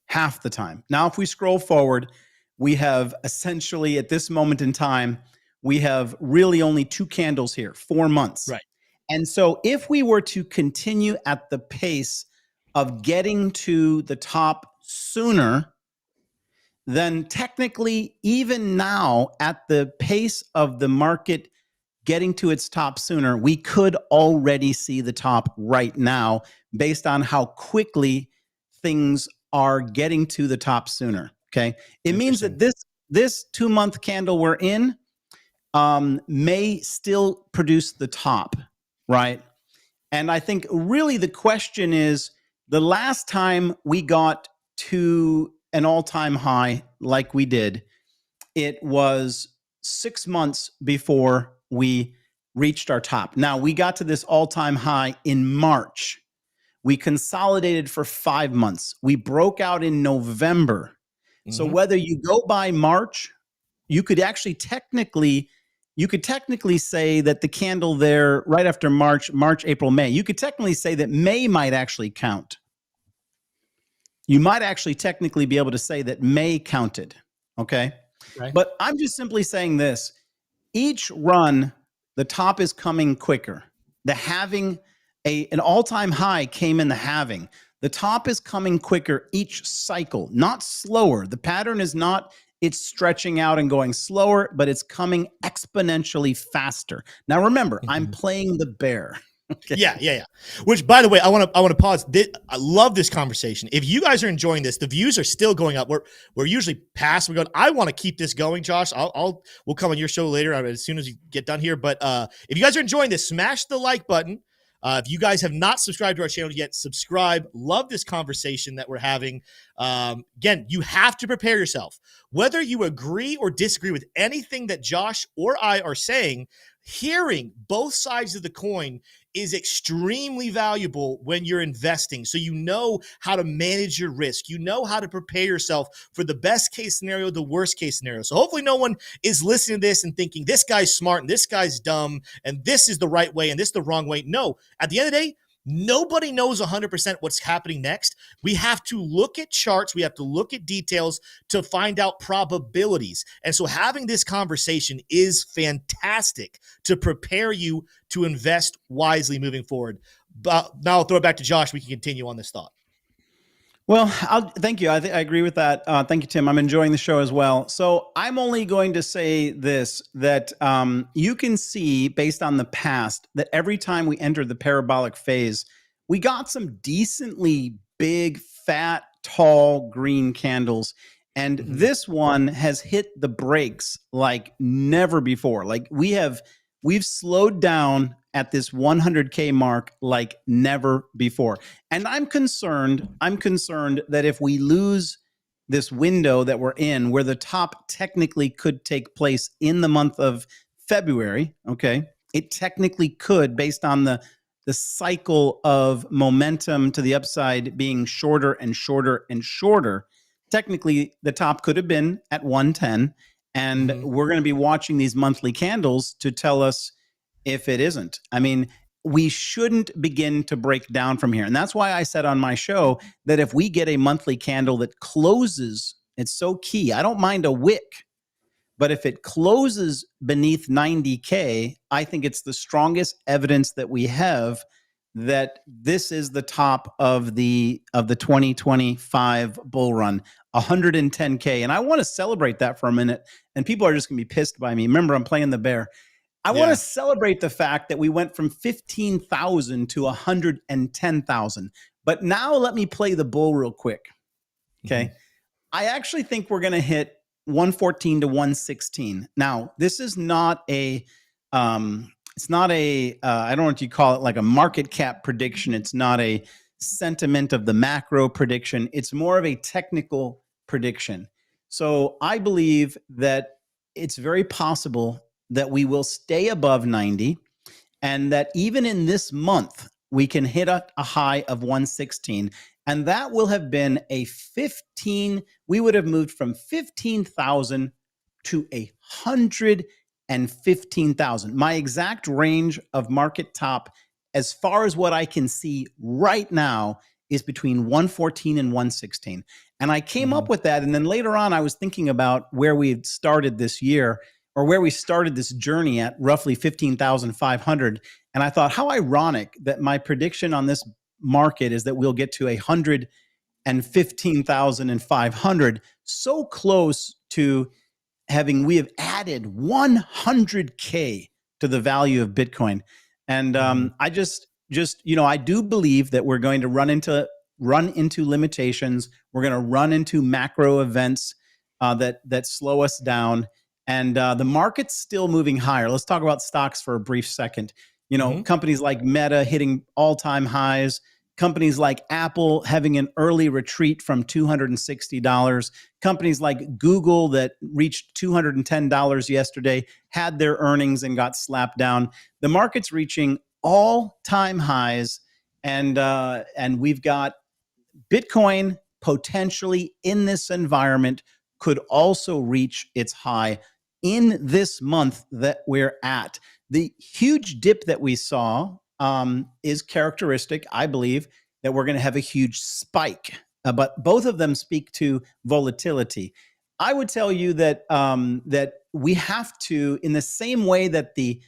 Half the time. Now, if we scroll forward, we have essentially at this moment in time, we have really only 2 candles here, 4 months. Right. And so if we were to continue at the pace of getting to the top sooner, then technically, even now, at the pace of the market getting to its top sooner, we could already see the top right now based on how quickly things are getting to the top sooner. Okay. It means that this 2-month candle we're in may still produce the top, right? And I think really the question is, the last time we got to an all-time high like we did, it was 6 months before we reached our top. Now, we got to this all-time high in March. We consolidated for 5 months. We broke out in November. So Mhm. whether you go by March, you could actually technically say that the candle there right after March, April, May, you could technically say that May might actually count. You might actually technically be able to say that May counted. Okay. Right. But I'm just simply saying this. Each run, the top is coming quicker. The halving, an all-time high came in the halving. The top is coming quicker each cycle, not slower. The pattern is not it's stretching out and going slower, but it's coming exponentially faster. Now remember, I'm playing the bear. Okay. Yeah. Which, by the way, I want to pause. I love this conversation. If you guys are enjoying this, the views are still going up. We're usually past. We're going. I want to keep this going, Josh. We'll come on your show later as soon as you get done here. But if you guys are enjoying this, smash the like button. If you guys have not subscribed to our channel yet, subscribe. Love this conversation that we're having. Again, you have to prepare yourself. Whether you agree or disagree with anything that Josh or I are saying, hearing both sides of the coin is extremely valuable when you're investing. So you know how to manage your risk. You know how to prepare yourself for the best case scenario, the worst case scenario. So hopefully no one is listening to this and thinking this guy's smart and this guy's dumb and this is the right way and this is the wrong way. No, at the end of the day, nobody knows 100% what's happening next. We have to look at charts. We have to look at details to find out probabilities. And so having this conversation is fantastic to prepare you to invest wisely moving forward. But now I'll throw it back to Josh. We can continue on this thought. Well, thank you. I agree with that. Thank you, Tim. I'm enjoying the show as well. So I'm only going to say this, that you can see based on the past that every time we entered the parabolic phase, we got some decently big, fat, tall green candles. And this one has hit the brakes like never before. Like we've slowed down at this 100K mark like never before. And I'm concerned that if we lose this window that we're in, where the top technically could take place in the month of February, okay, it technically could, based on the cycle of momentum to the upside being shorter and shorter and shorter, technically the top could have been at 110. And we're going to be watching these monthly candles to tell us if it isn't. I mean, we shouldn't begin to break down from here. And that's why I said on my show that if we get a monthly candle that closes, it's so key. I don't mind a wick, but if it closes beneath 90K, I think it's the strongest evidence that we have that this is the top of the 2025 bull run, 110K. And I want to celebrate that for a minute. And people are just going to be pissed by me. Remember, I'm playing the bear. I want to celebrate the fact that we went from 15,000 to 110,000. But now let me play the bull real quick. Okay. I actually think we're going to hit 114 to 116. Now, this is not a, it's not a, I don't know what you call it, like a market cap prediction. It's not a sentiment of the macro prediction. It's more of a technical prediction. So I believe that it's very possible that we will stay above 90 and that even in this month, we can hit a high of 116. And that will have been we would have moved from 15,000 to 115,000. My exact range of market top, as far as what I can see right now, is between 114 and 116. And I came up with that. And then later on, I was thinking about where we had started this year, or where we started this journey at roughly 15,500. And I thought, how ironic that my prediction on this market is that we'll get to 115,500, so close to we have added 100K to the value of Bitcoin. And I just, I do believe that we're going to run into limitations. We're going to run into macro events that slow us down. And the market's still moving higher. Let's talk about stocks for a brief second. Companies like Meta hitting all-time highs, companies like Apple having an early retreat from $260, companies like Google that reached $210 yesterday, had their earnings and got slapped down. The market's reaching all-time highs, and we've got Bitcoin potentially in this environment could also reach its high in this month that we're at. The huge dip that we saw is characteristic, I believe, that we're going to have a huge spike. But both of them speak to volatility. I would tell you that that we have to, in the same way that the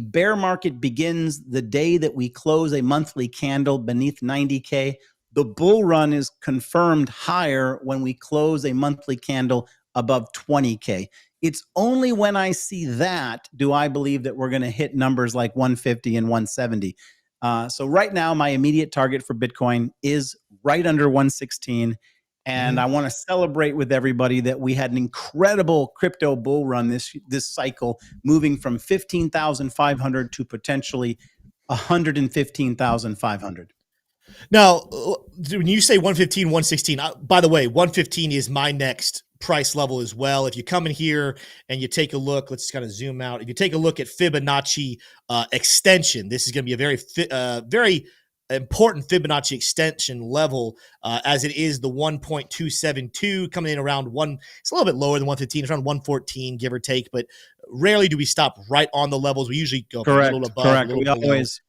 bear market begins the day that we close a monthly candle beneath 90K, the bull run is confirmed higher when we close a monthly candle above 20K. It's only when I see that do I believe that we're going to hit numbers like 150 and 170. So right now, my immediate target for Bitcoin is right under 116. And I want to celebrate with everybody that we had an incredible crypto bull run this cycle, moving from 15,500 to potentially 115,500. Now, when you say 115, 116, by the way, 115 is my next price level as well. If you come in here and you take a look, let's kind of zoom out. If you take a look at Fibonacci extension, this is going to be a very important Fibonacci extension level, as it is the 1.272 coming in around one. It's a little bit lower than 115. It's around 114, give or take, but rarely do we stop right on the levels. We usually go a little above, a little below. Always.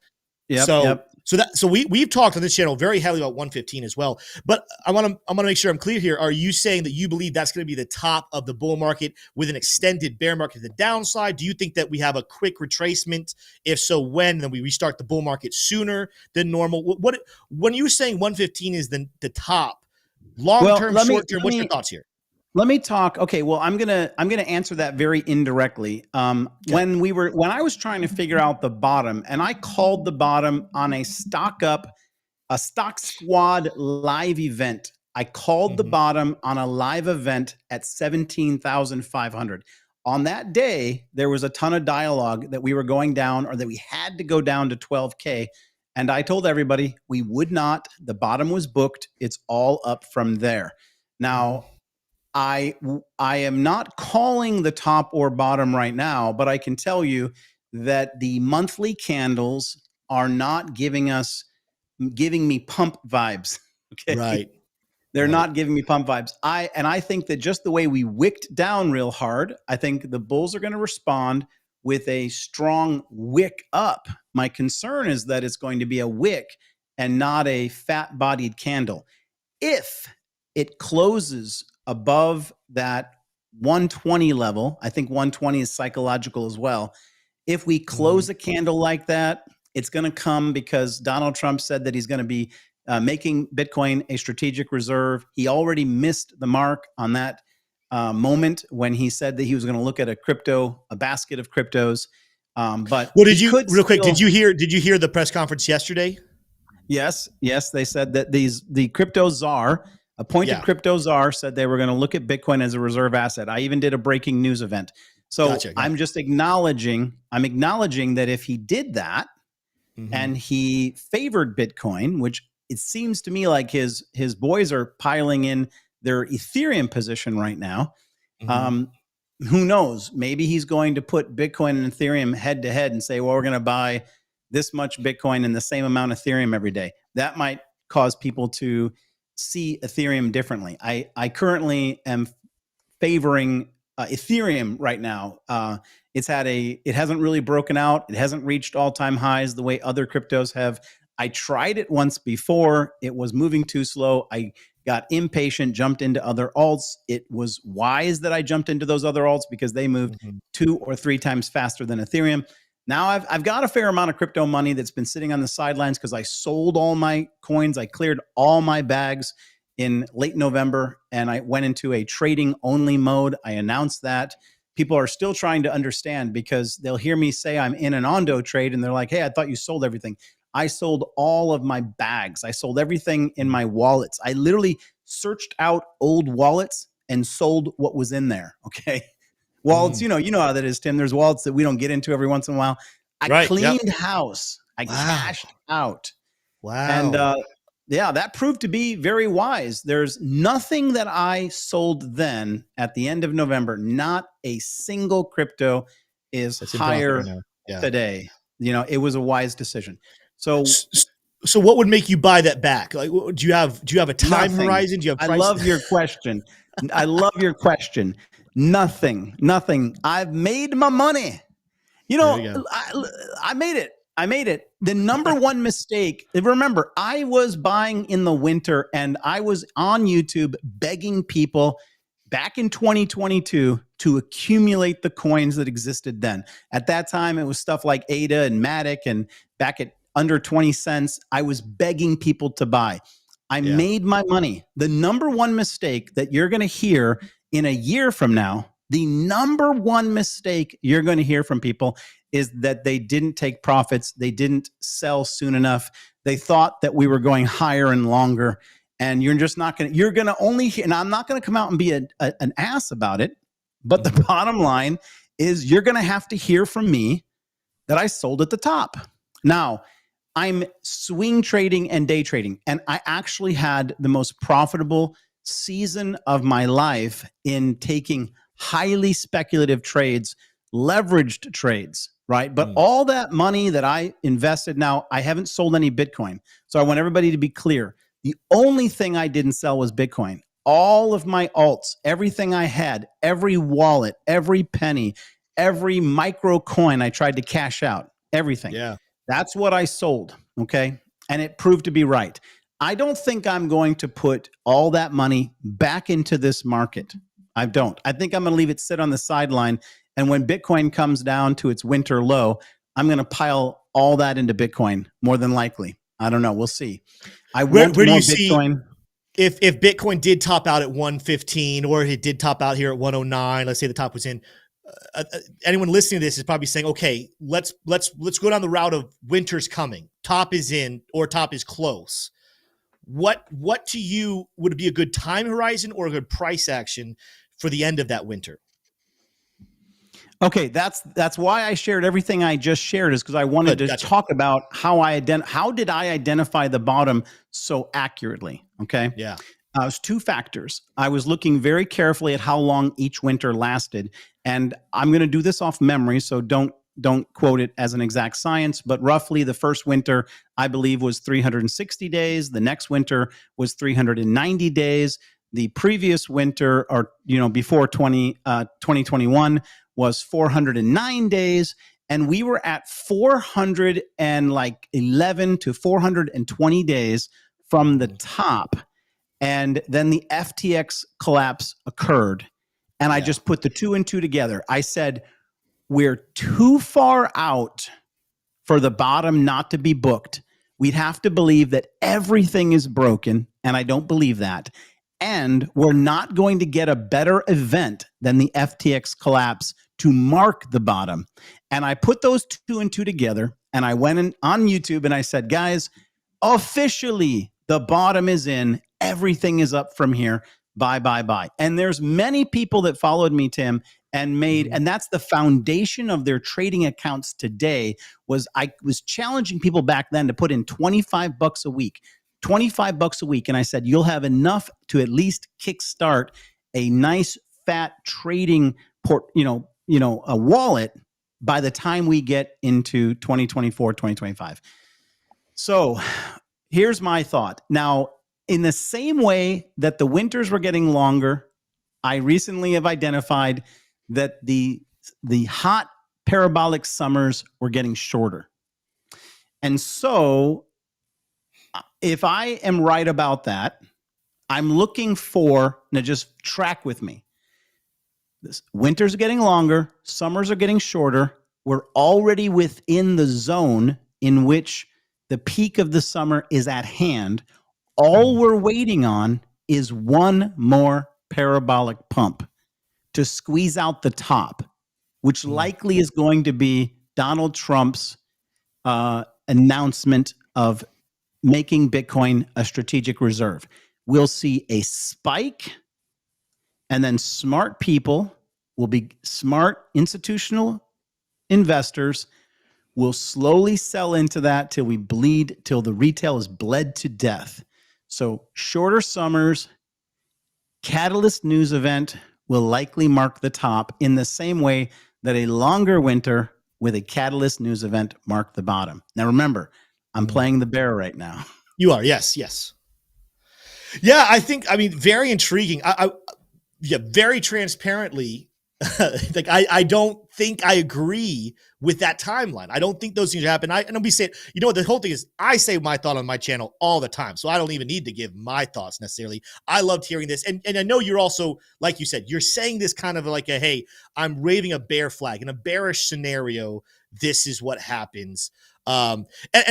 So we've talked on this channel very heavily about 115 as well. But I want to make sure I'm clear here. Are you saying that you believe that's going to be the top of the bull market with an extended bear market to the downside? Do you think that we have a quick retracement? If so, when? Then we restart the bull market sooner than normal? What when you're saying 115 is the top, long term, short term? What's your thoughts here? Let me talk. Okay, well, I'm gonna answer that very indirectly. When I was trying to figure out the bottom, and I called the bottom on a Stock Squad live event. I called the bottom on a live event at 17,500. On that day, there was a ton of dialogue that we were going down, or that we had to go down to 12K. And I told everybody we would not. The bottom was booked. It's all up from there. Now, I am not calling the top or bottom right now, but I can tell you that the monthly candles are not giving me pump vibes. Okay. Right. They're not giving me pump vibes. I think that just the way we wicked down real hard, I think the bulls are going to respond with a strong wick up. My concern is that it's going to be a wick and not a fat-bodied candle. If it closes above that 120 level, I think 120 is psychological as well. If we close a candle like that, it's going to come because Donald Trump said that he's going to be making Bitcoin a strategic reserve. He already missed the mark on that moment when he said that he was going to look at a basket of cryptos. But did you hear the press conference yesterday? Yes, they said that the crypto czar, appointed crypto czar, said they were going to look at Bitcoin as a reserve asset. I even did a breaking news event. So gotcha. I'm just acknowledging that if he did that and he favored Bitcoin, which it seems to me like his boys are piling in their Ethereum position right now. Who knows? Maybe he's going to put Bitcoin and Ethereum head to head and say, well, we're going to buy this much Bitcoin and the same amount of Ethereum every day. That might cause people to see Ethereum differently. I currently am favoring Ethereum right now. It hasn't really broken out. It hasn't reached all-time highs the way other cryptos have. I tried it once before. It was moving too slow. I got impatient, jumped into other alts. It was wise that I jumped into those other alts because they moved 2 or 3 times faster than Ethereum. Now I've got a fair amount of crypto money that's been sitting on the sidelines because I sold all my coins. I cleared all my bags in late November, and I went into a trading only mode. I announced that. People are still trying to understand because they'll hear me say I'm in an ONDO trade and they're like, hey, I thought you sold everything. I sold all of my bags. I sold everything in my wallets. I literally searched out old wallets and sold what was in there. Okay. Wallets, you know how that is, Tim. There's wallets that we don't get into every once in a while. I cleaned house. I cashed out. Wow. And yeah, that proved to be very wise. There's nothing that I sold then at the end of November. Not a single crypto is higher today. It was a wise decision. So what would make you buy that back? Like, do you have a time horizon? Do you have price? I love your question. I love your question. Nothing. I've made my money. I made it. The number one mistake, remember, I was buying in the winter and I was on YouTube begging people back in 2022 to accumulate the coins that existed then. At that time, it was stuff like ADA and Matic, and back at under 20 cents, I was begging people to buy. I made my money. The number one mistake that you're going to hear in a year from now, the number one mistake you're going to hear from people is that they didn't take profits. They didn't sell soon enough. They thought that we were going higher and longer. And you're just not going to, you're going to only hear, and I'm not going to come out and be an ass about it. But the bottom line is you're going to have to hear from me that I sold at the top. Now, I'm swing trading and day trading, and I actually had the most profitable season of my life in taking highly speculative trades, leveraged trades, right? But all that money that I invested, now I haven't sold any Bitcoin. So I want everybody to be clear. The only thing I didn't sell was Bitcoin. All of my alts, everything I had, every wallet, every penny, every micro coin I tried to cash out, everything. Yeah. That's what I sold, okay? And it proved to be right. I don't think I'm going to put all that money back into this market. I don't. I think I'm going to leave it sit on the sideline. And when Bitcoin comes down to its winter low, I'm going to pile all that into Bitcoin, more than likely. I don't know. We'll see. Where do you see if Bitcoin did top out at 115, or it did top out here at 109? Let's say the top was in. Anyone listening to this is probably saying, okay, let's go down the route of winter's coming. Top is in, or top is close. What to you would be a good time horizon or a good price action for the end of that winter? Okay, that's why I shared everything I just shared, is because I wanted to talk about how did I identify the bottom so accurately. Okay. Yeah. It was 2 factors. I was looking very carefully at how long each winter lasted, and I'm going to do this off memory, so don't quote it as an exact science, but roughly the first winter, I believe, was 360 days. The next winter was 390 days. The previous winter, or before 2021, was 409 days, and we were at 411 to 420 days from the top. And then the FTX collapse occurred, and I just put the 2 and 2 together. I said, we're too far out for the bottom not to be booked. We'd have to believe that everything is broken, and I don't believe that. And we're not going to get a better event than the FTX collapse to mark the bottom. And I put those 2 and 2 together, and I went on YouTube and I said, guys, officially the bottom is in. Everything is up from here. Buy. And there's many people that followed me, Tim, and and that's the foundation of their trading accounts today. I was challenging people back then to put in $25 a week. $25 a week. And I said, you'll have enough to at least kickstart a nice fat trading a wallet by the time we get into 2024, 2025. So here's my thought. Now, in the same way that the winters were getting longer, I recently have identified that the hot parabolic summers were getting shorter. And so if I am right about that, I'm looking for, now just track with me. This winters are getting longer, summers are getting shorter. We're already within the zone in which the peak of the summer is at hand. All we're waiting on is one more parabolic pump to squeeze out the top, which likely is going to be Donald Trump's announcement of making Bitcoin a strategic reserve. We'll see a spike, and then smart people will be smart institutional investors will slowly sell into that till we bleed, till the retail is bled to death. So shorter summers, catalyst news event will likely mark the top in the same way that a longer winter with a catalyst news event marked the bottom. Now remember, I'm playing the bear right now. You are, yes. Yeah, I mean, very intriguing. Yeah, very transparently, like I don't think I agree with that timeline. I don't think those things happen. And we say, you know what, the whole thing is, I say my thought on my channel all the time, so I don't even need to give my thoughts necessarily. I loved hearing this, and I know you're also, like you said, you're saying this kind of like a, hey, I'm waving a bear flag in a bearish scenario. This is what happens. And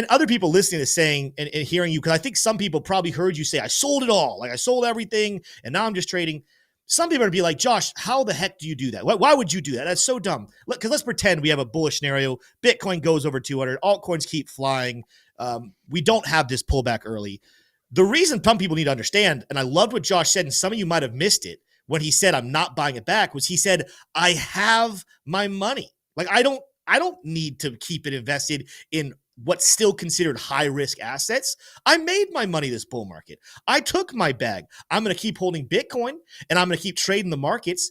other people listening to saying and hearing you, because I think some people probably heard you say, I sold it all, like I sold everything, and now I'm just trading. Some people are going to be like, Josh, how the heck do you do that? Why would you do that? That's so dumb. Because let's pretend we have a bullish scenario. Bitcoin goes over 200. Altcoins keep flying. We don't have this pullback early. The reason some people need to understand, and I loved what Josh said, and some of you might have missed it when he said, I'm not buying it back, was he said, I have my money. Like, I don't need to keep it invested in what's still considered high-risk assets. I made my money this bull market. I took my bag. I'm going to keep holding Bitcoin, and I'm going to keep trading the markets.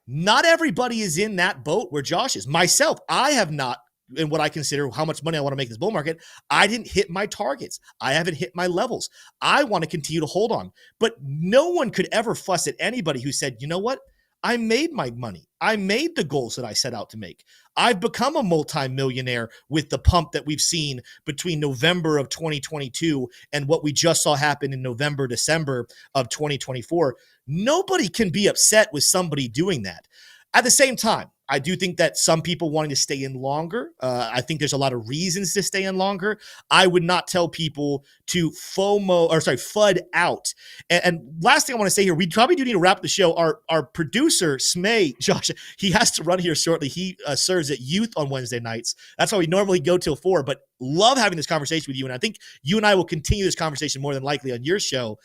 Not everybody is in that boat where Josh is. Myself, I have not, in what I consider how much money I want to make this bull market, I didn't hit my targets. I haven't hit my levels. I want to continue to hold on. But no one could ever fuss at anybody who said, you know what? I made my money. I made the goals that I set out to make. I've become a multimillionaire with the pump that we've seen between November of 2022 and what we just saw happen in November, December of 2024. Nobody can be upset with somebody doing that. At the same time, I do think that some people wanting to stay in longer, I think there's a lot of reasons to stay in longer. I would not tell people to FUD out. And last thing I want to say here, we probably do need to wrap the show. Our producer, Smay, Josh, he has to run here shortly. He serves at Youth on Wednesday nights. That's why we normally go till 4, but love having this conversation with you. And I think you and I will continue this conversation more than likely on your show.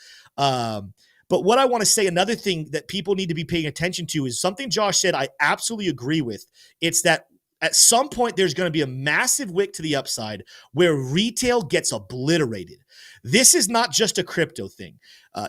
But what I want to say, another thing that people need to be paying attention to is something Josh said I absolutely agree with. It's that at some point there's going to be a massive wick to the upside where retail gets obliterated. This is not just a crypto thing.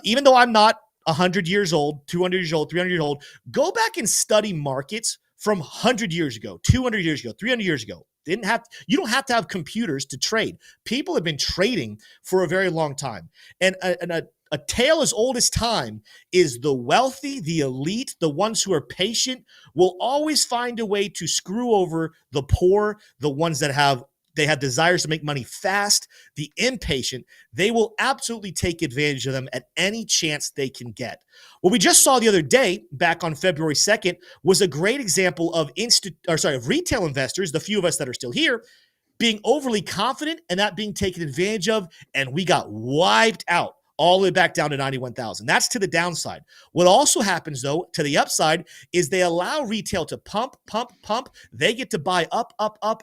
Even though I'm not 100 years old, 200 years old, 300 years old, go back and study markets from 100 years ago, 200 years ago, 300 years ago. You don't have to have computers to trade. People have been trading for a very long time. And a tale as old as time is the wealthy, the elite, the ones who are patient will always find a way to screw over the poor, the ones that have desires to make money fast, the impatient. They will absolutely take advantage of them at any chance they can get. What we just saw the other day, back on February 2nd, was a great example of retail investors, the few of us that are still here, being overly confident and that being taken advantage of, and we got wiped out. All the way back down to 91,000. That's to the downside. What also happens, though, to the upside is they allow retail to pump. They get to buy up.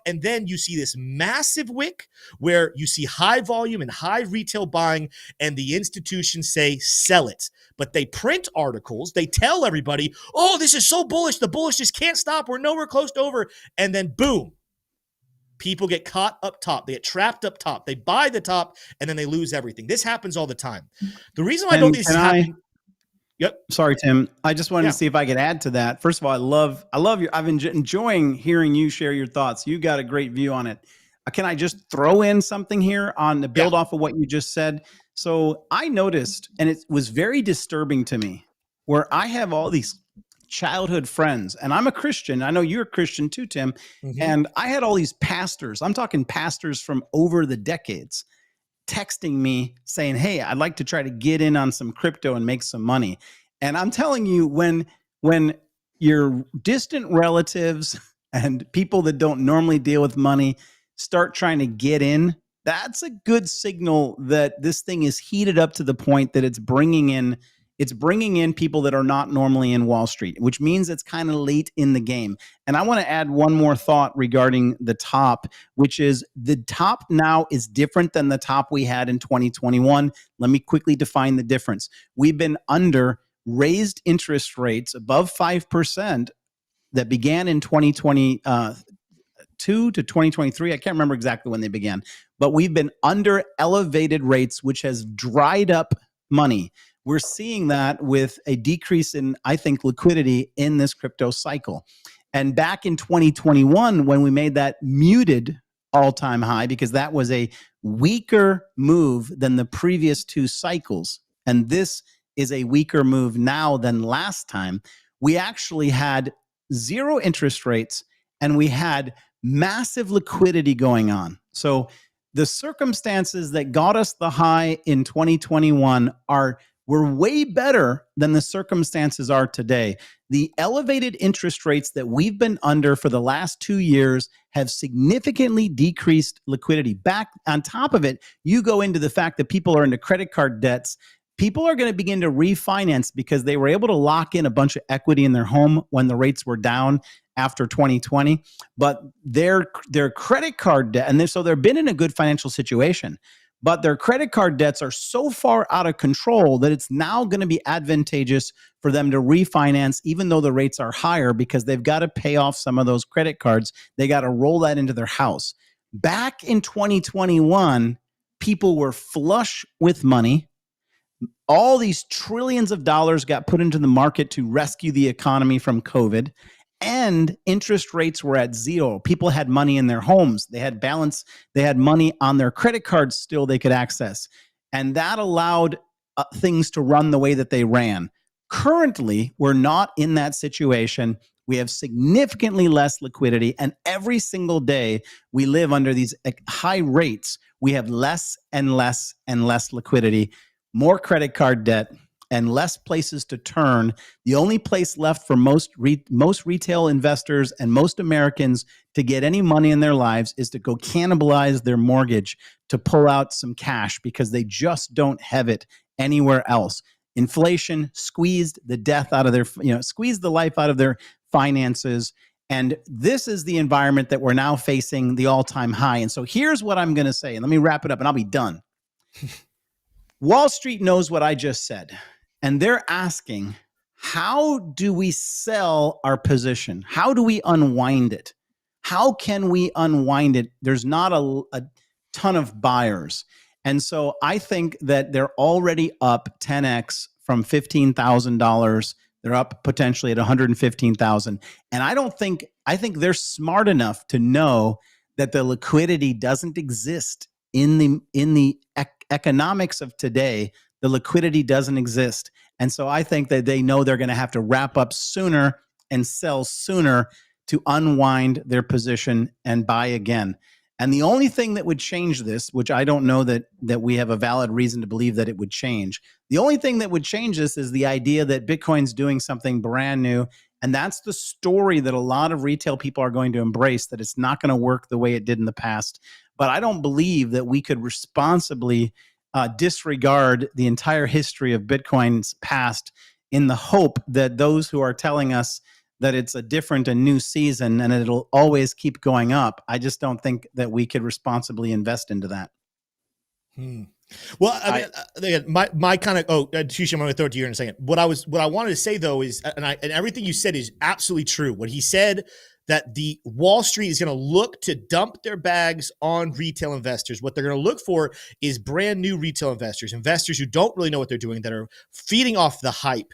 And then you see this massive wick where you see high volume and high retail buying, and the institutions say, sell it. But they print articles. They tell everybody, oh, this is so bullish. The bullish just can't stop. We're nowhere close to over. And then boom. People get caught up top. They get trapped up top. They buy the top, and then they lose everything. This happens all the time. The reason why I don't think this happens. Yep. Sorry, Tim. I just wanted to see if I could add to that. First of all, I love I've been enjoying hearing you share your thoughts. You got a great view on it. Can I just throw in something here on the build off of what you just said? So I noticed, and it was very disturbing to me, where I have all these childhood friends, and I'm a Christian. I know you're a Christian too, Tim. Mhm. And I had all these pastors. I'm talking pastors from over the decades texting me saying, "Hey, I'd like to try to get in on some crypto and make some money." And I'm telling you, when your distant relatives and people that don't normally deal with money start trying to get in, that's a good signal that this thing is heated up to the point that it's bringing in people that are not normally in Wall Street, which means it's kind of late in the game. And I want to add one more thought regarding the top, which is the top now is different than the top we had in 2021. Let me quickly define the difference. We've been under raised interest rates above 5% that began in 2022 to 2023. I can't remember exactly when they began, but we've been under elevated rates, which has dried up money. We're seeing that with a decrease in, I think, liquidity in this crypto cycle. And back in 2021, when we made that muted all-time high, because that was a weaker move than the previous two cycles, and this is a weaker move now than last time, we actually had zero interest rates and we had massive liquidity going on. So the circumstances that got us the high in 2021 were way better than the circumstances are today. The elevated interest rates that we've been under for the last 2 years have significantly decreased liquidity. Back on top of it, you go into the fact that people are into credit card debts. People are going to begin to refinance because they were able to lock in a bunch of equity in their home when the rates were down after 2020. But their credit card debt, and so they've been in a good financial situation, but their credit card debts are so far out of control that it's now going to be advantageous for them to refinance, even though the rates are higher, because they've got to pay off some of those credit cards. They got to roll that into their house. Back in 2021, people were flush with money. All these trillions of dollars got put into the market to rescue the economy from COVID, and interest rates were at zero. People had money in their homes. They had balance. They had money on their credit cards still they could access. And that allowed things to run the way that they ran. Currently, we're not in that situation. We have significantly less liquidity. And every single day we live under these high rates, we have less and less and less liquidity, more credit card debt, and less places to turn. The only place left for most retail investors and most Americans to get any money in their lives is to go cannibalize their mortgage to pull out some cash, because they just don't have it anywhere else. Inflation squeezed the death out of their, squeezed the life out of their finances. And this is the environment that we're now facing, the all-time high. And so here's what I'm going to say, and let me wrap it up and I'll be done. Wall Street knows what I just said. And they're asking, how do we sell our position? How do we unwind it? How can we unwind it? There's not a ton of buyers. And so I think that they're already up 10x from $15,000. They're up potentially at $115,000. And I think they're smart enough to know that the liquidity doesn't exist in the economics of today. The liquidity doesn't exist. And so I think that they know they're going to have to wrap up sooner and sell sooner to unwind their position and buy again. And the only thing that would change this, which I don't know that we have a valid reason to believe that it would change, the only thing that would change this is the idea that Bitcoin's doing something brand new. And that's the story that a lot of retail people are going to embrace, that it's not going to work the way it did in the past. But I don't believe that we could responsibly disregard the entire history of Bitcoin's past in the hope that those who are telling us that it's a different and new season and it'll always keep going up, I just don't think that we could responsibly invest into that. Well, I mean, my kind of Tushi, I'm going to throw it to you in a second. What I wanted to say though is, and everything you said is absolutely true. What he said, that the Wall Street is going to look to dump their bags on retail investors. What they're going to look for is brand new retail investors who don't really know what they're doing, that are feeding off the hype.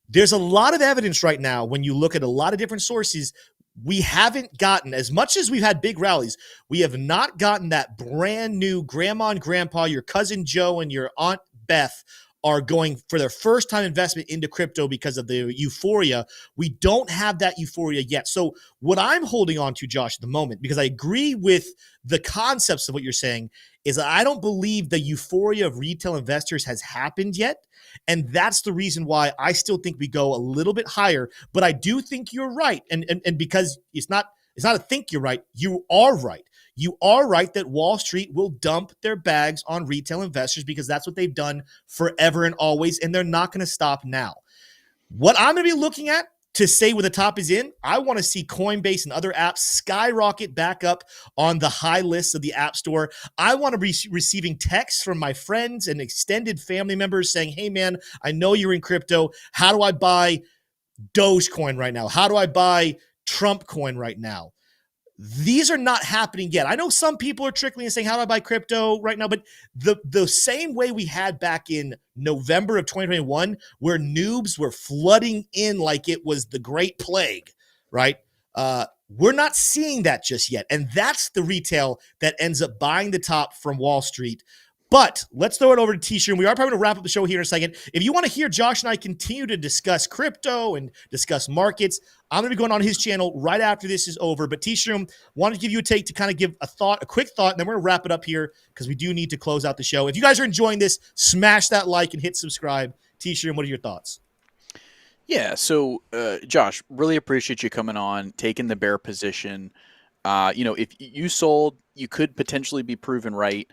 There's a lot of evidence right now when you look at a lot of different sources. We haven't gotten, as much as we've had big rallies, we have not gotten that brand new grandma and grandpa, your cousin Joe and your Aunt Beth are going for their first time investment into crypto because of the euphoria. We don't have that euphoria yet. So what I'm holding on to, Josh, at the moment, because I agree with the concepts of what you're saying, is I don't believe the euphoria of retail investors has happened yet. And that's the reason why I still think we go a little bit higher. But I do think you're right. And because it's not a think you're right, you are right. You are right that Wall Street will dump their bags on retail investors because that's what they've done forever and always, and they're not going to stop now. What I'm going to be looking at to say where the top is in, I want to see Coinbase and other apps skyrocket back up on the high list of the App Store. I want to be receiving texts from my friends and extended family members saying, hey, man, I know you're in crypto. How do I buy Dogecoin right now? How do I buy Trump coin right now? These are not happening yet. I know some people are trickling and saying, how do I buy crypto right now? But the same way we had back in November of 2021, where noobs were flooding in like it was the Great Plague, right? We're not seeing that just yet. And that's the retail that ends up buying the top from Wall Street. But let's throw it over to T-Shirt. And we are probably going to wrap up the show here in a second. If you want to hear Josh and I continue to discuss crypto and discuss markets, I'm going to be going on his channel right after this is over. But T-Shirt, wanted to give you a take to kind of give a quick thought, and then we're going to wrap it up here because we do need to close out the show. If you guys are enjoying this, smash that like and hit subscribe. T-Shirt, what are your thoughts? Yeah, so Josh, really appreciate you coming on, taking the bear position. If you sold, you could potentially be proven right.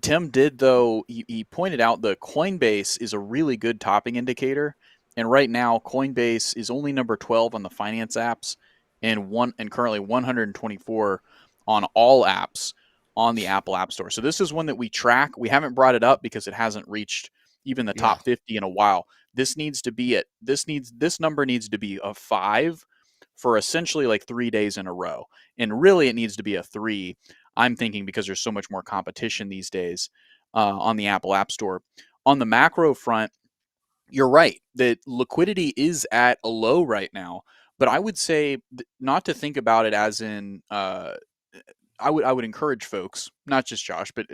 Tim did, though, he pointed out the Coinbase is a really good topping indicator. And right now, Coinbase is only number 12 on the finance apps and currently 124 on all apps on the Apple App Store. So this is one that we track. We haven't brought it up because it hasn't reached even the top 50 in a while. This number needs to be a 5 for essentially like 3 days in a row. And really it needs to be a 3. I'm thinking because there's so much more competition these days on the Apple App Store. On the macro front, you're right that liquidity is at a low right now, but I would say not to think about it as in I would encourage folks, not just Josh, but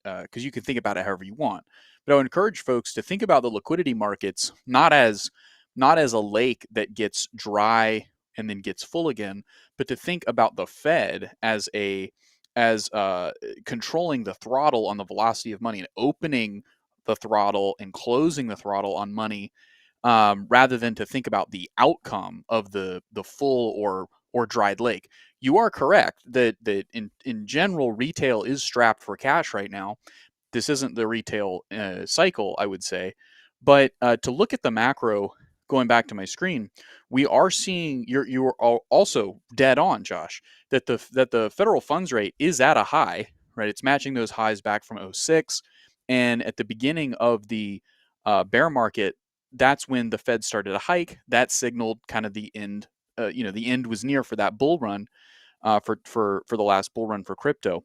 because you can think about it however you want, but I would encourage folks to think about the liquidity markets not as a lake that gets dry and then gets full again, but to think about the Fed as controlling the throttle on the velocity of money and opening the throttle and closing the throttle on money, rather than to think about the outcome of the full or dried lake. You are correct that in general, retail is strapped for cash right now. This isn't the retail cycle, I would say. But to look at the macro, going back to my screen, we are seeing you're also dead on, Josh, that the federal funds rate is at a high, right? It's matching those highs back from 2006. And at the beginning of the bear market, that's when the Fed started to hike. That signaled kind of the end. The end was near for that bull run, for the last bull run for crypto.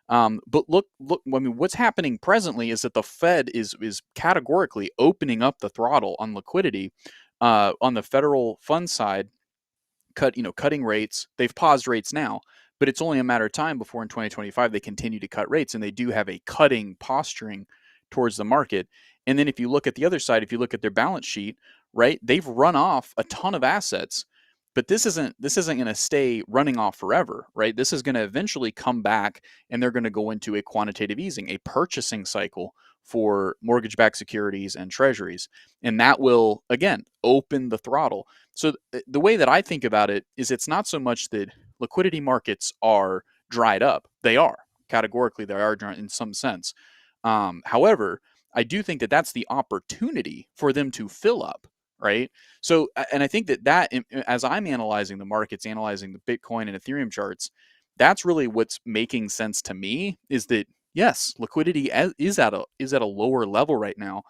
But look. I mean, what's happening presently is that the Fed is categorically opening up the throttle on liquidity on the federal fund side. Cutting rates. They've paused rates now, but it's only a matter of time before in 2025 they continue to cut rates, and they do have a cutting posturing towards the market. And then if you look at the other side, if you look at their balance sheet, right, they've run off a ton of assets. But this isn't going to stay running off forever, right? This is going to eventually come back, and they're going to go into a quantitative easing, a purchasing cycle for mortgage-backed securities and treasuries. And that will, again, open the throttle. So the way that I think about it is it's not so much that liquidity markets are dried up. They are. Categorically, they are in some sense. However, I do think that that's the opportunity for them to fill up. Right. So, and I think that as I'm analyzing the markets, analyzing the Bitcoin and Ethereum charts, that's really what's making sense to me is that, yes, liquidity is at a lower level right now.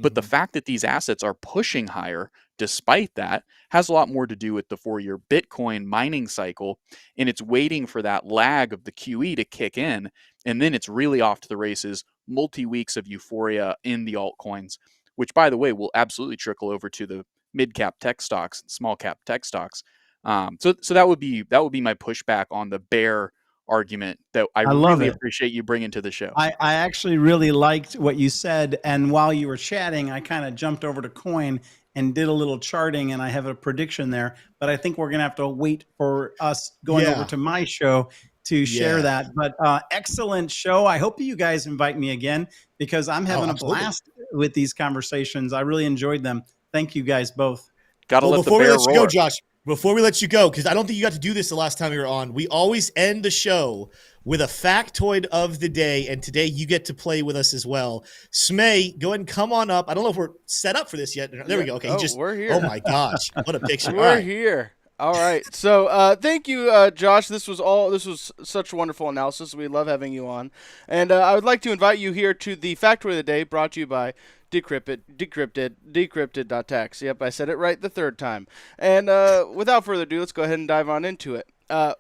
But the fact that these assets are pushing higher despite that has a lot more to do with the 4-year Bitcoin mining cycle. And it's waiting for that lag of the QE to kick in. And then it's really off to the races, multi-weeks of euphoria in the altcoins, which, by the way, will absolutely trickle over to the mid-cap tech stocks, small-cap tech stocks. So that would be my pushback on the bear argument that I love really it. appreciate you bringing to the show. I actually really liked what you said. And while you were chatting, I kind of jumped over to Coin and did a little charting, and I have a prediction there. But I think we're going to have to wait for us going over to my show to share that. But excellent show. I hope you guys invite me again because I'm having a blast with these conversations. I really enjoyed them. Thank you guys both. Gotta let the before we bear let you roar. go, Josh, before we let you go, because I don't think you got to do this the last time you were on, we always end the show with a factoid of the day, and today you get to play with us as well. Smay, go ahead and come on up. I don't know if we're set up for this yet. There we go. Okay, we're here. Oh my gosh, what a picture! We're here. All right. So thank you, Josh. This was such wonderful analysis. We love having you on. And I would like to invite you here to the Factoid of the Day, brought to you by Decrypted.tax. Yep, I said it right the third time. And without further ado, let's go ahead and dive on into it.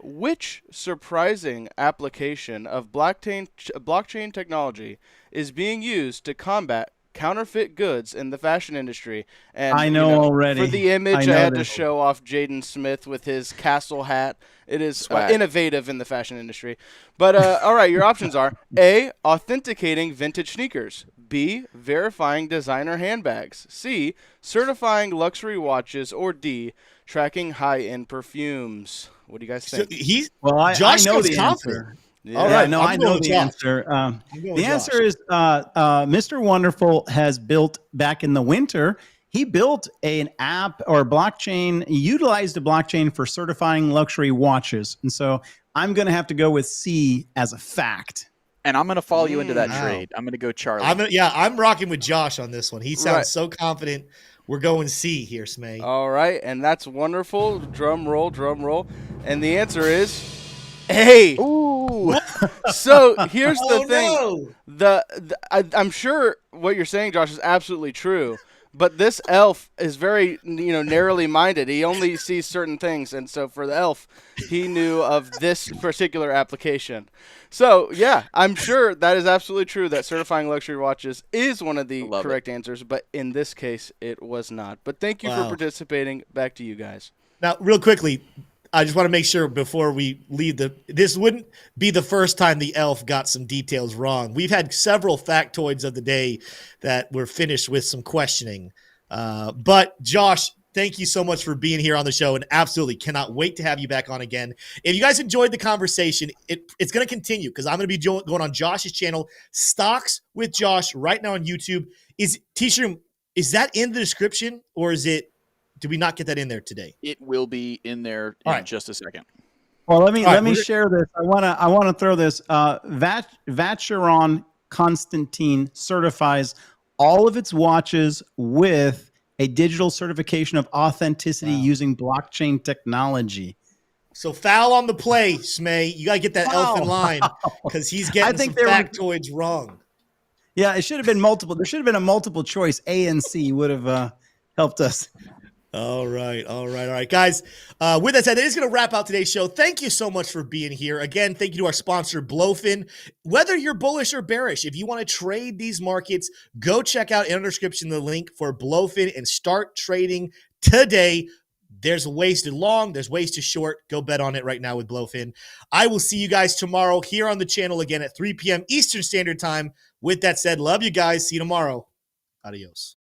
Which surprising application of blockchain technology is being used to combat counterfeit goods in the fashion industry? And I know already. For the image, I had to show off Jaden Smith with his castle hat. It is innovative in the fashion industry. But all right, your options are A, authenticating vintage sneakers, B, verifying designer handbags, C, certifying luxury watches, or D, tracking high-end perfumes. What do you guys think? Josh I know sounds the confident. answer. Yeah. All right, I know the answer. The answer is Mr. Wonderful has built back in the winter. He built an app or blockchain. He utilized a blockchain for certifying luxury watches, and so I'm going to have to go with C as a fact. And I'm going to follow you into that trade. I'm going to go Charlie. I'm rocking with Josh on this one. He sounds so confident. We're going C here, Smay. All right, and that's wonderful. Drum roll, drum roll. And the answer is A. Ooh. So here's the thing. No. I'm sure what you're saying, Josh, is absolutely true. But this elf is very, narrowly minded. He only sees certain things, and so for the elf, he knew of this particular application. So yeah, I'm sure that is absolutely true. That certifying luxury watches is one of the correct answers, but in this case, it was not. But thank you for participating. Back to you guys. Now, real quickly, I just want to make sure before we leave this wouldn't be the first time the elf got some details wrong. We've had several factoids of the day that were finished with some questioning. But Josh, thank you so much for being here on the show, and absolutely cannot wait to have you back on again. If you guys enjoyed the conversation, it's going to continue because I'm going to be going on Josh's channel, Stocks with Josh, right now on YouTube. Is that in the description, or did we not get that in there today? It will be in there in just a second. Well, let me share this. I want to throw this. Vacheron Constantine certifies all of its watches with a digital certification of authenticity using blockchain technoloology. So foul on the play, Smay. You got to get that elf in line because he's getting some factoids wrong. Yeah, it should have been multiple. There should have been a multiple choice. A and C would have helped us. All right, guys. With that said, that is going to wrap out today's show. Thank you so much for being here. Again, thank you to our sponsor, Blofin. Whether you're bullish or bearish, if you want to trade these markets, go check out in the description the link for Blofin and start trading today. There's ways to long, there's ways to short. Go bet on it right now with Blofin. I will see you guys tomorrow here on the channel again at 3 p.m. Eastern Standard Time. With that said, love you guys. See you tomorrow. Adios.